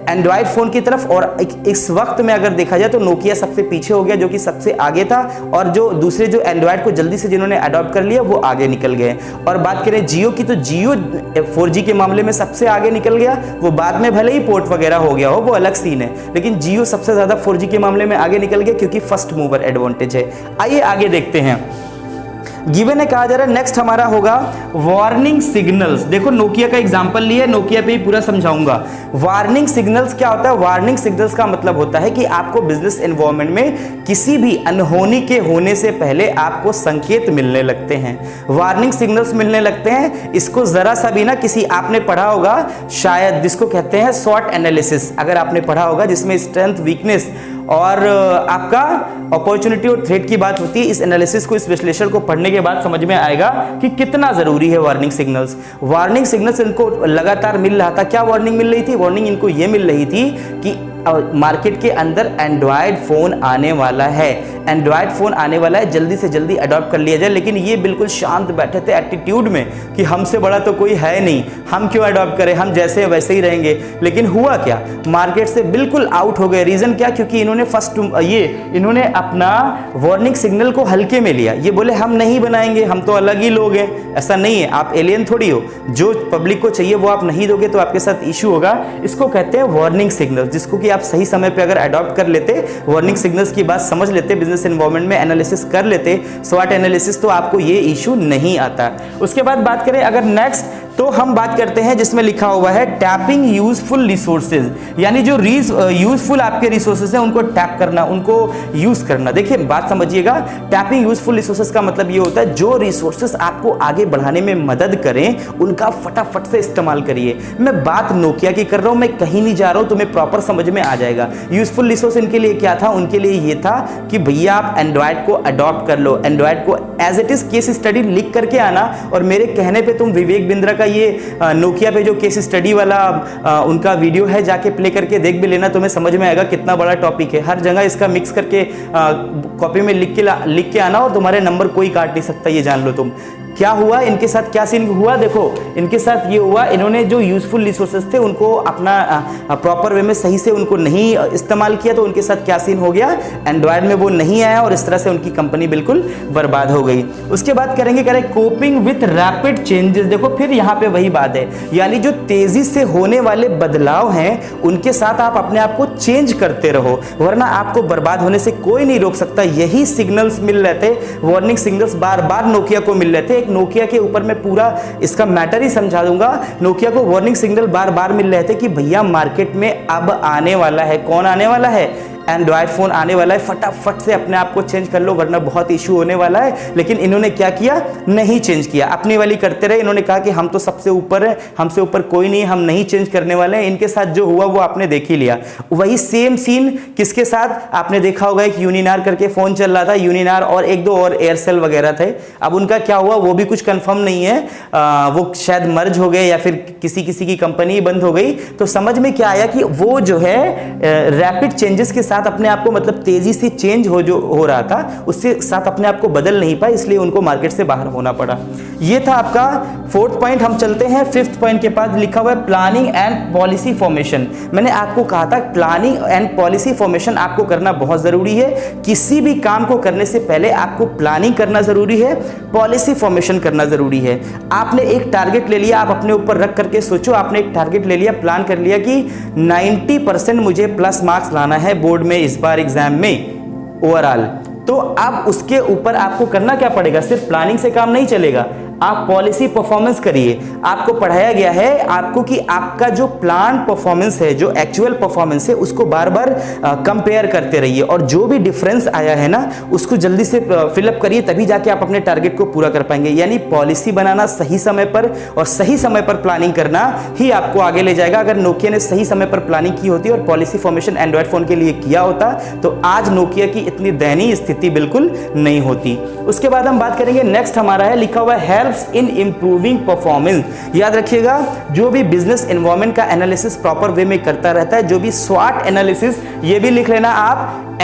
एंड्रॉइड फोन की तरफ। और इस वक्त में अगर देखा जाए तो नोकिया सबसे पीछे हो गया, जो कि सबसे आगे था, और जो दूसरे जो एंड्रॉइड को जल्दी से जिन्होंने अडॉप्ट कर लिया वो आगे निकल गए। और बात करें जियो की, तो जियो 4G के मामले में सबसे आगे निकल गया। वो बाद में भले ही पोर्ट वगैरह हो गया हो, वो अलग सीन है, लेकिन जियो सबसे ज्यादा 4G के मामले में आगे निकल गया, क्योंकि फर्स्ट मूवर एडवांटेज है। आइए आगे देखते हैं। गिवन है, कहा जा रहा है नेक्स्ट हमारा होगा वार्निंग सिग्नल्स। देखो नोकिया का एग्जांपल लिया, नोकिया पे ही पूरा समझाऊंगा। वार्निंग सिग्नल्स क्या होता है, वार्निंग सिग्नल्स का मतलब होता है कि आपको बिजनेस एनवायरनमेंट में किसी भी अनहोनी के होने से पहले आपको संकेत मिलने लगते हैं, वार्निंग सिग्नल्स मिलने लगते हैं। इसको जरा सा भी ना, किसी आपने पढ़ा होगा शायद, जिसको कहते हैं शॉर्ट एनालिसिस, अगर आपने पढ़ा होगा, जिसमें स्ट्रेंथ, वीकनेस और आपका अपॉर्चुनिटी और थ्रेट की बात होती है। इस एनालिसिस को, इस विश्लेषण को पढ़ने के बाद समझ में आएगा कि कितना जरूरी है वार्निंग सिग्नल्स। वार्निंग सिग्नल्स इनको लगातार मिल रहा था। क्या वार्निंग मिल रही थी, वार्निंग इनको यह मिल रही थी कि मार्केट के अंदर एंड्रॉयड फ़ोन आने वाला है, एंड्रॉयड फ़ोन आने वाला है, जल्दी से जल्दी अडॉप्ट कर लिया जाए। लेकिन ये बिल्कुल शांत बैठे थे एटीट्यूड में कि हमसे बड़ा तो कोई है नहीं, हम क्यों अडॉप्ट करें, हम जैसे वैसे ही रहेंगे। लेकिन हुआ क्या, मार्केट से बिल्कुल आउट हो गए। रीज़न क्या, क्योंकि इन्होंने अपना वार्निंग सिग्नल को हल्के में लिया। ये बोले हम नहीं बनाएंगे, हम तो अलग ही लोग हैं। ऐसा नहीं है, आप एलियन थोड़ी हो, जो पब्लिक को चाहिए वो आप नहीं दोगे तो आपके साथ इशू होगा। इसको कहते हैं वार्निंग सिग्नल, जिसको कि आप सही समय पे अगर अडॉप्ट कर लेते, वार्निंग सिग्नल्स की बात समझ लेते, बिजनेस एनवायरनमेंट में एनालिसिस कर लेते, स्वॉट एनालिसिस, तो आपको ये इशू नहीं आता। उसके बाद बात करें अगर नेक्स्ट, तो हम बात करते हैं जिसमें लिखा हुआ है टैपिंग यूजफुल रिसोर्सेज, यानी जो यूजफुल आपके रिसोर्सेज हैं उनको टैप करना, उनको यूज करना। देखिए बात समझिएगा, टैपिंग यूजफुल रिसोर्सेज का मतलब ये होता है जो रिसोर्सेज आपको आगे बढ़ाने में मदद करें उनका फटाफट से इस्तेमाल करिए। मैं बात नोकिया की कर रहा हूं, मैं कहीं नहीं जा रहा हूं, तुम्हें प्रॉपर समझ में आ जाएगा। यूजफुल रिसोर्स इनके लिए क्या था, उनके लिए ये था कि भैया आप एंड्रॉयड को अडॉप्ट कर लो, एंड्रॉयड को as it is case study लिख करके आना, और मेरे कहने पे तुम विवेक बिंद्रा का ये नोकिया पे जो केस स्टडी वाला उनका वीडियो है जाके प्ले करके देख भी लेना, तुम्हें समझ में आएगा कितना बड़ा टॉपिक है। हर जगह इसका मिक्स करके कॉपी में लिख के आना और तुम्हारे नंबर कोई काट नहीं सकता, ये जान लो तुम। क्या हुआ इनके साथ, क्या सीन हुआ, देखो इनके साथ ये हुआ, इन्होंने जो यूजफुल रिसोर्सेज थे उनको अपना प्रॉपर वे में सही से उनको नहीं इस्तेमाल किया, तो उनके साथ क्या सीन हो गया, एंड्रॉयड में वो नहीं आया और इस तरह से उनकी कंपनी बिल्कुल बर्बाद हो गई। उसके बाद करेंगे कोपिंग विथ रैपिड चेंजेस। देखो फिर यहाँ पे वही बात है, यानी जो तेजी से होने वाले बदलाव हैं उनके साथ आप अपने आप को चेंज करते रहो, वरना आपको बर्बाद होने से कोई नहीं रोक सकता। यही सिग्नल्स मिल रहे थे, वार्निंग सिग्नल्स बार बार नोकिया को मिल रहे थे। नोकिया के ऊपर मैं पूरा इसका मैटर ही समझा दूंगा। नोकिया को वार्निंग सिग्नल बार बार मिल रहे थे कि भैया मार्केट में अब आने वाला है, कौन आने वाला है, एंड्रॉयड फोन आने वाला है, फटाफट से अपने आप को चेंज कर लो वरना बहुत इशू होने वाला है। लेकिन इन्होंने क्या किया, नहीं चेंज किया, अपनी वाली करते रहे। इन्होंने कहा कि हम तो सबसे ऊपर है, हमसे ऊपर कोई नहीं, हम नहीं चेंज करने वाले हैं। इनके साथ जो हुआ वो आपने देख ही लिया। वही सेम सीन किसके साथ आपने देखा होगा, एक यूनिनार करके फोन चल रहा था, यूनिनार और एक दो और एयरसेल वगैरह थे। अब उनका क्या हुआ वो भी कुछ कंफर्म नहीं है, वो शायद मर्ज हो गए या फिर किसी की कंपनी बंद हो गई। तो समझ में क्या आया कि वो जो है रैपिड चेंजेस के साथ अपने आप को, मतलब तेजी से चेंज हो रहा था, उससे साथ अपने आप को बदल नहीं पाए, इसलिए उनको मार्केट से बाहर होना पड़ा। ये था आपका फोर्थ पॉइंट। हम चलते हैं फिफ्थ पॉइंट के पास, लिखा हुआ है प्लानिंग एंड पॉलिसी फॉर्मेशन। मैंने आपको कहा था प्लानिंग एंड पॉलिसी फॉर्मेशन आपको करना बहुत जरूरी है। किसी भी काम को करने से पहले आपको प्लानिंग करना जरूरी है, पॉलिसी फॉर्मेशन करना जरूरी है। आपने एक टारगेट ले लिया, आप अपने ऊपर रख करके सोचो, आपने एक टारगेट ले लिया, प्लान कर लिया कि 90% मुझे प्लस मार्क्स लाना है बोर्ड में इस बार एग्जाम में ओवरऑल। तो अब उसके ऊपर आपको करना क्या पड़ेगा, सिर्फ प्लानिंग से काम नहीं चलेगा, आप पॉलिसी परफॉर्मेंस करिए। आपको पढ़ाया गया है आपको कि आपका जो प्लान परफॉर्मेंस है, जो एक्चुअल परफॉर्मेंस है, उसको बार बार कंपेयर करते रहिए और जो भी डिफरेंस आया है ना उसको जल्दी से फिलअप करिए, तभी जाके आप अपने टारगेट को पूरा कर पाएंगे। यानी पॉलिसी बनाना सही समय पर और सही समय पर प्लानिंग करना ही आपको आगे ले जाएगा। अगर नोकिया ने सही समय पर प्लानिंग की होती और पॉलिसी फॉर्मेशन एंड्रॉयड फोन के लिए किया होता तो आज नोकिया की इतनी दयनीय स्थिति बिल्कुल नहीं होती। उसके बाद हम बात करेंगे, नेक्स्ट हमारा है लिखा हुआ है इन इंप्रूविंग परफॉर्मेंस। याद रखिएगा, जो भी बिजनेस एनवायरनमेंट का एनालिसिस प्रॉपर वे में करता रहता है, जो भी स्वॉट एनालिसिस, ये भी लिख लेना आप,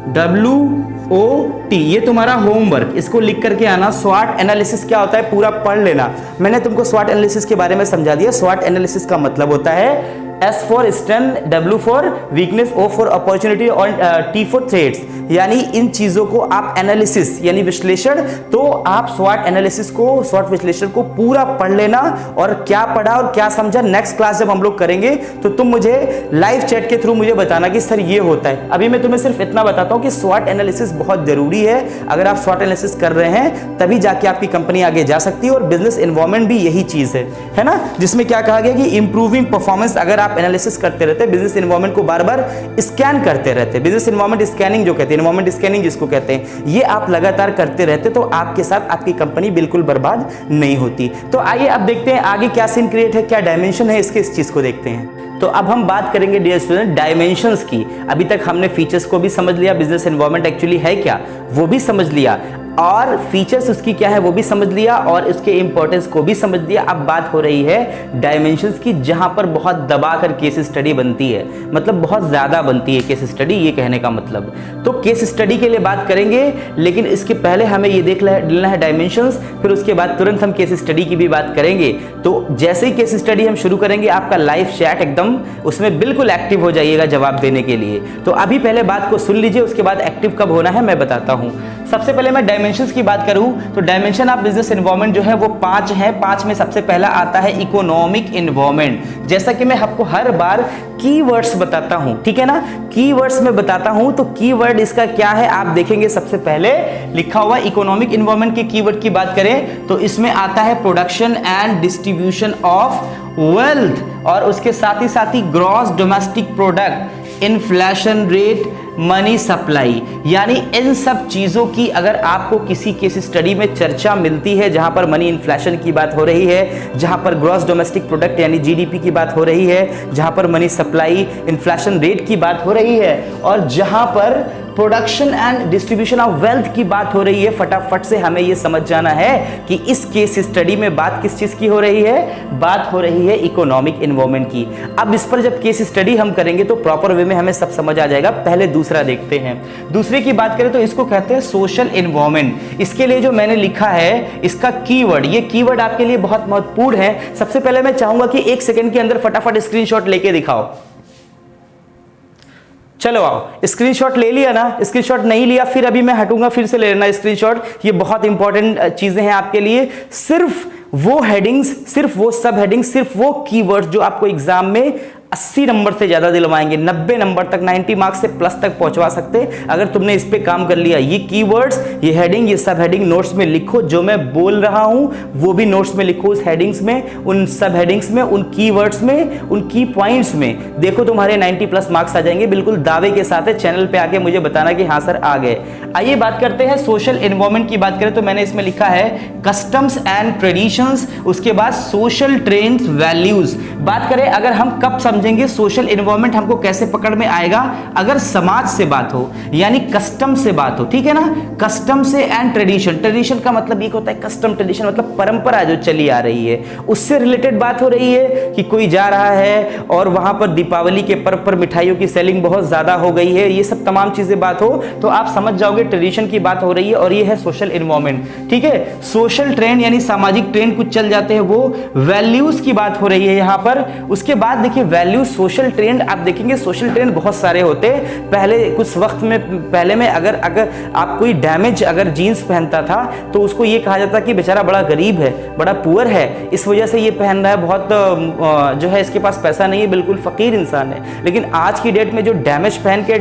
SWOT, ये तुम्हारा होमवर्क, इसको लिख करके आना। स्वॉट एनालिसिस क्या होता है पूरा पढ़ लेना। मैंने तुमको स्वॉट एनालिसिस के बारे में समझा दिया। स्वॉट एनालिसिस का मतलब होता है S for strength, W for weakness, O for opportunity और T फॉर थ्रेट्स। यानी इन चीजों को आप एनालिसिस यानी विश्लेषण, तो आप स्वॉट एनालिसिस को, स्वॉट विश्लेषण को पूरा पढ़ लेना और क्या पढ़ा और क्या समझा। नेक्स्ट क्लास जब हम लोग करेंगे तो तुम मुझे लाइव चैट के थ्रू मुझे बताना कि सर ये होता है। अभी मैं तुम्हें सिर्फ इतना बताता हूं कि स्वॉट एनालिसिस बहुत जरूरी है। अगर आप स्वॉट एनालिसिस कर रहे हैं तभी जाके आपकी कंपनी आगे जा सकती है। और बिजनेस एनवायरनमेंट भी यही चीज है ना, जिसमें क्या कहा गया कि इंप्रूविंग परफॉर्मेंस। अगर आप एनालिसिस करते रहते, बिजनेस एनवायरनमेंट को बार बार स्कैन करते रहते, बिजनेस एनवायरनमेंट स्कैनिंग जो कहते हैं, एनवायरनमेंट स्कैनिंग जिसको कहते हैं, ये आप लगातार करते रहते तो आपके साथ आपकी कंपनी बिल्कुल बर्बाद नहीं होती। तो आइए अब देखते हैं आगे क्या सीन क्रिएट है, क्या डायमेंशन है इसके, इस चीज को देखते हैं। तो अब हम बात करेंगे डियर स्टूडेंट डायमेंशंस की। अभी तक हमने फीचर्स को भी समझ लिया, बिजनेस एनवायरनमेंट एक्चुअली है क्या वो भी समझ लिया। और फीचर्स उसकी क्या है वो भी समझ लिया और उसके इंपॉर्टेंस को भी समझ लिया। अब बात हो रही है डायमेंशंस की, जहां पर बहुत दबा कर केस स्टडी बनती है, मतलब बहुत ज्यादा बनती है केस स्टडी, ये कहने का मतलब। तो केस स्टडी के लिए बात करेंगे, लेकिन इसके पहले हमें ये देख लेना है डायमेंशंस, फिर उसके बाद तुरंत हम केस स्टडी की भी बात करेंगे। तो जैसे ही केस स्टडी हम शुरू करेंगे, आपका लाइव चैट एकदम उसमें बिल्कुल एक्टिव हो जाइएगा जवाब देने के लिए। तो अभी पहले बात को सुन लीजिए, उसके बाद एक्टिव कब होना है मैं बताता हूं। सबसे पहले मैं डायमेंशंस की बात करूं तो डायमेंशन ऑफ बिजनेस एनवायरनमेंट जो है वो 5 है। 5 में सबसे पहला आता है इकोनॉमिक एनवायरनमेंट। जैसा कि मैं आपको हर बार कीवर्ड्स बताता हूं, ठीक है ना, कीवर्ड्स में बताता हूं, तो कीवर्ड इसका क्या है आप देखेंगे। सबसे पहले लिखा हुआ इकोनॉमिक एनवायरनमेंट के कीवर्ड की बात करें तो इसमें आता है production and distribution of wealth, और उसके साथ ही gross domestic product, inflation rate, money supply. यानी इन सब चीजों की अगर आपको किसी केस स्टडी में चर्चा मिलती है, जहां पर मनी इन्फ्लेशन की बात हो रही है, जहां पर ग्रॉस डोमेस्टिक प्रोडक्ट यानी जीडीपी की बात हो रही है, जहां पर मनी सप्लाई इन्फ्लेशन रेट की बात हो रही है, और जहां पर production and distribution of wealth की बात हो रही है, फटाफट से हमें यह समझ जाना है कि इस केस स्टडी में बात किस चीज की हो रही है, बात हो रही है इकोनॉमिक एनवायरनमेंट की। अब इस पर जब केस स्टडी हम करेंगे तो प्रॉपर वे में हमें सब समझ आ जाएगा। पहले दूसरा देखते हैं। दूसरे की बात करें तो इसको कहते हैं सोशल एनवायरनमेंट। इसके लिए जो मैंने लिखा है इसका कीवर्ड, ये कीवर्ड आपके लिए बहुत महत्वपूर्ण है। सबसे पहले मैं चाहूंगा कि 1 सेकंड के अंदर फटाफट स्क्रीनशॉट लेके दिखाओ। चलो आओ, स्क्रीनशॉट ले लिया ना? स्क्रीनशॉट नहीं लिया फिर अभी मैं हटूंगा, फिर से ले लेना स्क्रीनशॉट। ये बहुत इंपॉर्टेंट चीजें हैं आपके लिए। सिर्फ वो हेडिंग्स, सिर्फ वो सब हेडिंग्स, सिर्फ वो कीवर्ड्स जो आपको एग्जाम में 80 नंबर से ज्यादा दिलवाएंगे, 90 नंबर तक, 90 मार्क्स से प्लस तक पहुंचवा सकते अगर तुमने इस पे काम कर लिया। ये कीवर्ड्स, ये हेडिंग, ये सब हेडिंग नोट्स में लिखो। जो मैं बोल रहा हूं वो भी नोट्स में लिखो, उस हेडिंग्स में, उन सब हेडिंग्स में, उन कीवर्ड्स में, उन की पॉइंट्स में। देखो तुम्हारे 90 प्लस मार्क्स आ जाएंगे बिल्कुल दावे के साथ है। चैनल पे आके मुझे बताना कि हाँ सर आ गए। आइए बात करते हैं सोशल एनवायरनमेंट की। बात करें तो मैंने इसमें लिखा है कस्टम्स एंड ट्रेडिशंस, उसके बाद सोशल ट्रेंड्स, वैल्यूज। बात करें अगर हम कब समझेंगे सोशल एनवायरनमेंट हमको कैसे पकड़ में आएगा, अगर समाज से बात हो, यानी कस्टम से बात हो, ठीक है ना, कस्टम से एंड ट्रेडिशन। ट्रेडिशन का मतलब ये होता है कस्टम, ट्रेडिशन मतलब परंपरा जो चली आ रही है, उससे रिलेटेड बात हो रही है कि कोई जा रहा है और वहां पर दीपावली के पर्व पर मिठाइयों की सेलिंग बहुत ज्यादा हो गई है, ये सब तमाम चीजें बात हो तो आप समझ जाओगे ट्रेडिशन की बात हो रही है, और ये है सोशल एनवायरनमेंट। ठीक है, सोशल ट्रेंड यानी सामाजिक ट्रेंड कुछ चल जाते हैं, वो वैल्यूज की बात हो रही है यहां पर। उसके बाद देखिए वैल्यूज, सोशल ट्रेंड, आप देखेंगे सोशल ट्रेंड बहुत सारे होते हैं। पहले कुछ वक्त में पहले में अगर आप कोई डैमेज अगर जीन्स पहनता था तो उसको ये कहा जाता कि बेचारा बड़ा गरीब है, बड़ा पुअर है, इस वजह से ये पहन रहा है, बहुत जो है इसके पास पैसा नहीं है, बिल्कुल फकीर इंसान है। लेकिन आज की डेट में जो डैमेज पहन के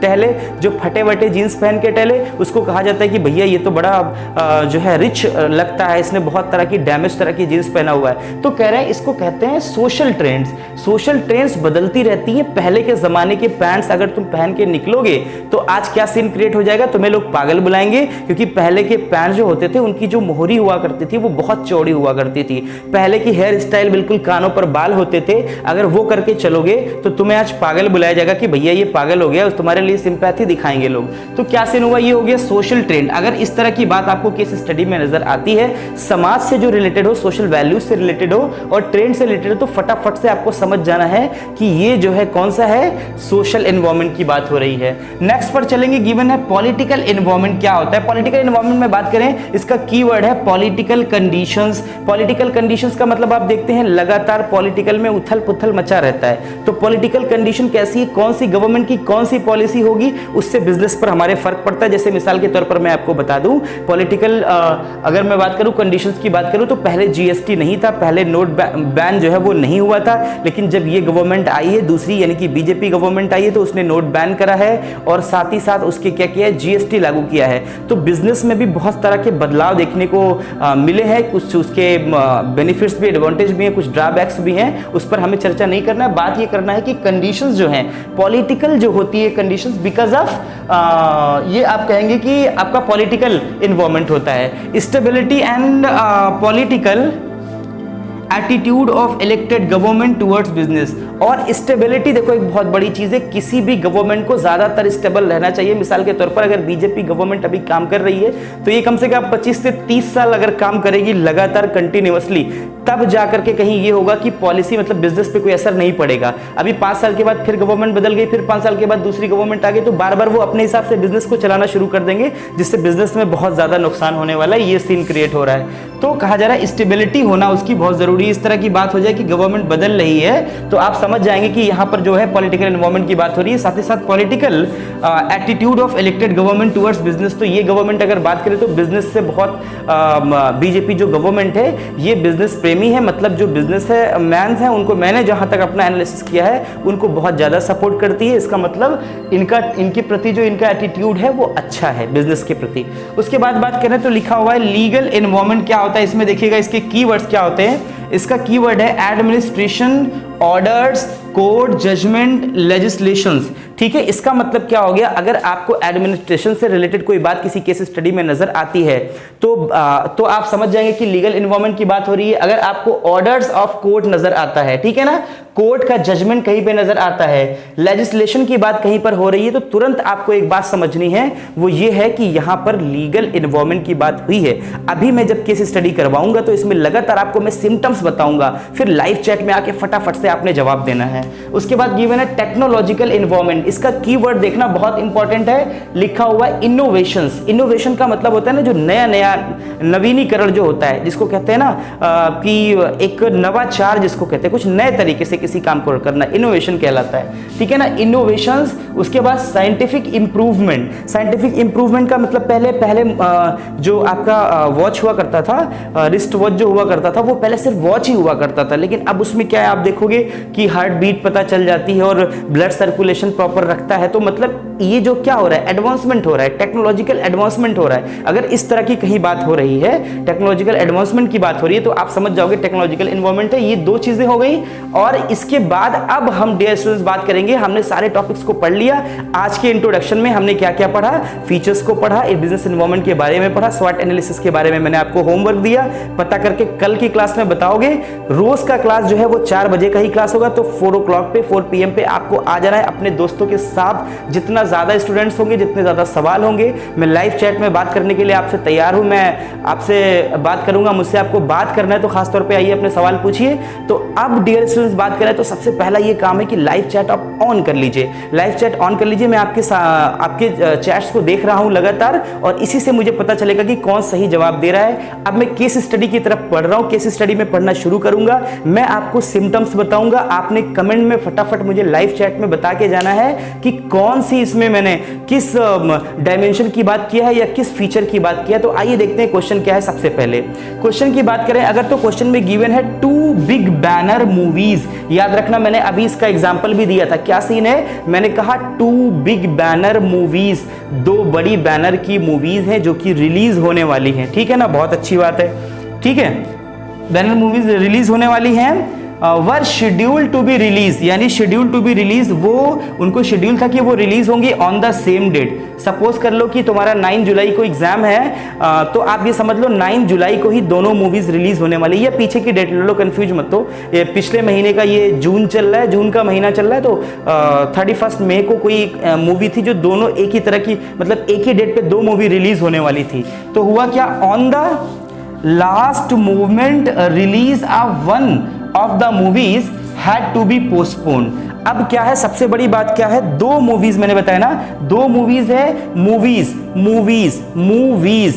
टहले, जो फटे वटे जीन्स पहन के टहले, उसको कहा जाता है कि भैया ये तो बड़ा जो है रिच लगता है, इसने बहुत तरह की डैमेज तरह की जीन्स पहना हुआ है। तो कह रहे हैं इसको कहते हैं सोशल ट्रेंड्स। सोशल ट्रेंड्स बदलती रहती है। पहले के जमाने के पैंट्स अगर तुम पहन के निकलोगे तो आज क्या सीन क्रिएट हो जाएगा, तुम्हें लोग पागल बुलाएंगे, क्योंकि पहले के पैंट जो होते थे उनकी जो मोहरी हुआ करती थी वो बहुत चौड़ी हुआ करती थी। पहले की हेयर स्टाइल बिल्कुल कानों पर बाल होते थे, अगर वो करके चलोगे तो तुम्हें आज पागल बुलाया जाएगा कि भैया ये पागल हो गया, तुम्हारे लिए सिंपैथी दिखाएंगे लोग। तो क्या सीन हुआ, ये हो गया सोशल ट्रेंड। अगर इस तरह की बात आपको केस स्टडी में नजर आती है, समाज से जो रिलेटेड हो, सोशल वैल्यूज से रिलेटेड हो और ट्रेंड से रिलेटेड हो, तो फटाफट से आपको समझ जाना है कि ये जो है कौन सा है, सोशल एनवायरनमेंट की बात हो रही है। नेक्स्ट पर चलेंगे, गिवन है पॉलिटिकल एनवायरनमेंट क्या होता है। पॉलिटिकल एनवायरनमेंट में बात करें, इसका कीवर्ड है पॉलिटिकल कंडीशंस। पॉलिटिकल कंडीशंस का मतलब आप देखते हैं लगातार पॉलिटिकल में उथल पुथल मचा रहता है। तो पॉलिटिकल कंडीशन कैसी है, कौन सी गवर्नमेंट की कौन सी पॉलिसी होगी, उससे बिजनेस पर हमारे फर्क पड़ता है। जैसे मिसाल के तौर पर मैं आपको बता दूं, पॉलिटिकल अगर मैं बात करूं, कंडीशंस की बात करूं, तो पहले जीएसटी नहीं था, पहले नोट बैन जो है वो नहीं हुआ था। लेकिन जब ये गवर्नमेंट आई है दूसरी, यानी कि बीजेपी गवर्नमेंट आई है, तो उसने नोट बैन करा है और साथ ही साथ उसके क्या किया है, जीएसटी लागू किया है। तो बिजनेस में भी बहुत तरह के बदलाव देखने को मिले हैं। कुछ उसके बेनिफिट्स भी, एडवांटेज भी हैं, कुछ ड्रॉबैक्स भी हैं, उस पर हमें चर्चा नहीं करना है। बात ये करना है कि कंडीशंस जो हैं पॉलिटिकल जो होती है कंडीशंस, बिकॉज ऑफ ये आप कहेंगे कि आपका पॉलिटिकल इन्वायरमेंट होता है। Stability and political attitude of elected government towards business. और स्टेबिलिटी देखो एक बहुत बड़ी चीज है, किसी भी गवर्नमेंट को ज्यादातर स्टेबल रहना चाहिए। मिसाल के तौर पर अगर बीजेपी गवर्नमेंट अभी काम कर रही है तो ये कम से कम 25 से 30 साल अगर काम करेगी लगातार कंटिन्यूअसली, तब जाकर के कहीं ये होगा कि पॉलिसी मतलब बिजनेस पे कोई असर नहीं पड़ेगा। अभी 5 साल के बाद फिर गवर्नमेंट बदल गई, फिर 5 साल के बाद दूसरी गवर्नमेंट आ गई, तो बार बार वो अपने हिसाब से बिजनेस को चलाना शुरू कर देंगे, जिससे बिजनेस में बहुत ज्यादा नुकसान होने वाला है। ये सीन क्रिएट हो रहा है। तो कहा जा रहा है स्टेबिलिटी होना उसकी बहुत जरूरी है। इस तरह की बात हो जाए कि गवर्नमेंट बदल रही है तो आप समझ जाएंगे कि यहाँ पर जो है पॉलिटिकल एनवायरनमेंट की बात हो रही है, साथ ही साथ political attitude of elected government towards business. तो ये गवर्नमेंट अगर बात करें तो बिजनेस से बहुत बीजेपी जो गवर्नमेंट है ये बिजनेस प्रेमी है, मतलब जो बिजनेस है मैन है उनको मैंने जहां तक अपना एनालिसिस किया है उनको बहुत ज्यादा सपोर्ट करती है। इसका मतलब इनके प्रति जो इनका एटीट्यूड है वो अच्छा है बिजनेस के प्रति। उसके बाद बात करें तो लिखा हुआ है लीगल एनवायरनमेंट क्या होता है, इसमें देखिएगा इसके कीवर्ड्स क्या होते हैं। इसका कीवर्ड है administration, orders, court, judgement, legislations. ठीक है, इसका मतलब क्या हो गया, अगर आपको एडमिनिस्ट्रेशन से रिलेटेड कोई बात किसी केस स्टडी में नजर आती है तो आप समझ जाएंगे कि लीगल एनवायरनमेंट की बात हो रही है। अगर आपको ऑर्डर्स ऑफ कोर्ट नजर आता है, ठीक है ना, कोर्ट का जजमेंट कहीं पे नजर आता है, लेजिस्लेशन की बात कहीं पर हो रही है, तो तुरंत आपको एक बात समझनी है, वो ये है कि यहां पर लीगल एनवायरनमेंट की बात हुई है। अभी मैं जब केस स्टडी करवाऊंगा तो इसमें लगातार आपको मैं सिम्टम्स बताऊंगा, फिर लाइव चैट में आके फटाफट से आपने जवाब देना है। उसके बाद गिवन है टेक्नोलॉजिकल एनवायरनमेंट। इसका कीवर्ड देखना बहुत इंपॉर्टेंट है, लिखा हुआ है इनोवेशंस। इनोवेशन का मतलब होता है ना जो नया नया नवीनीकरण जो होता है, जिसको कहते हैं ना कि एक नवाचार जिसको कहते हैं, कुछ नए तरीके से किसी काम को करना, इनोवेशन कहलाता है। ठीक है ना, इनोवेशंस। उसके बाद साइंटिफिक इंप्रूवमेंट। साइंटिफिक इंप्रूवमेंट का मतलब पहले जो आपका वॉच हुआ करता था, रिस्ट वॉच जो हुआ करता था, वो पहले सिर्फ वॉच ही हुआ करता था, लेकिन अब उसमें क्या है आप देखोगे कि हार्ट बीट पता चल जाती है और ब्लड सर्कुलेशन प्रॉपर रखता है। तो मतलब ये जो क्या हो रहा है, एडवांसमेंट हो रहा है, टेक्नोलॉजिकल एडवांसमेंट हो रहा है। अगर इस तरह की कहीं बात हो रही है, टेक्नोलॉजिकल एडवांसमेंट की बात हो रही है, तो आप समझ जाओगे टेक्नोलॉजिकल एनवायरनमेंट है। ये दो चीजें हो गई। और इसके बाद अब हम डियर स्टूडेंट्स बात करेंगे, हमने सारे टॉपिक्स को पढ़ लिया। आज के इंट्रोडक्शन में हमने क्या क्या पढ़ा, फीचर्स को पढ़ा, बिजनेस एनवायरनमेंट के बारे में पढ़ा, स्वॉट एनालिसिस के बारे में मैंने आपको होमवर्क दिया, पता करके कल की क्लास में बताओगे। रोज का क्लास जो है वो 4 बजे का ही क्लास होगा, तो 4 o'clock पे 4 PM पे आपको आ जाना है अपने दोस्तों के साथ। जितना ज्यादा स्टूडेंट्स होंगे, जितने ज्यादा सवाल होंगे, मैं लाइव चैट में बात करने के लिए आपसे तैयार हूं। मैं आपसे बात करूंगा, मुझसे आपको बात करना है तो खासतौर पे आइए अपने सवाल पूछिए। तो अब डियर स्टूडेंट्स बात करें तो सबसे पहला ये काम है कि लाइव चैट आप ऑन कर लीजिए। लाइव चैट ऑन कर लीजिए। मैं आपके चैट्स को देख रहा हूं लगातार, और इसी से मुझे पता चलेगा कि कौन सही जवाब दे रहा है। अब मैं केस स्टडी की तरफ पढ़ रहा हूं, केस स्टडी में पढ़ना शुरू करूंगा। मैं आपको सिम्टम्स बताऊंगा, आपने कमेंट में फटाफट मुझे लाइव चैट में बता के जाना है कि कौन सी इसमें मैंने किस डायमेंशन की बात किया है या किस फीचर की बात किया है। तो आइए देखते हैं क्वेश्चन क्या है। सबसे पहले क्वेश्चन की बात करें अगर, तो क्वेश्चन में गिवन है 2 बिग बैनर मूवीज। याद रखना मैंने अभी इसका एग्जांपल भी दिया था। क्या सीन है, मैंने कहा 2 बिग बैनर मूवीज, 2 बड़ी बैनर की मूवीज हैं जो कि रिलीज होने वाली हैं। ठीक है ना, बहुत अच्छी बात है। ठीक है, बैनर मूवीज रिलीज होने वाली हैं। Were scheduled to be release, यानी शेड्यूल टू बी रिलीज, वो उनको शेड्यूल था कि वो रिलीज होंगी on the same date. Suppose कर लो कि तुम्हारा 9 जुलाई को एग्जाम है, तो आप ये समझ लो 9 जुलाई को ही दोनों मूवीज रिलीज होने वाली है। पीछे की डेट ले लो, कंफ्यूज मत हो। ये पिछले महीने का, ये जून चल रहा है, जून का महीना चल रहा है, तो 31 मई को कोई मूवी थी जो दोनों एक ही तरह की, मतलब एक ही डेट पे 2 मूवी रिलीज होने वाली थी। तो हुआ क्या, on the last movement release one of the movies had to be postponed। अब क्या है, सबसे बड़ी बात क्या है, 2 मूवीज मैंने बताया ना, 2 मूवीज है। मूवीज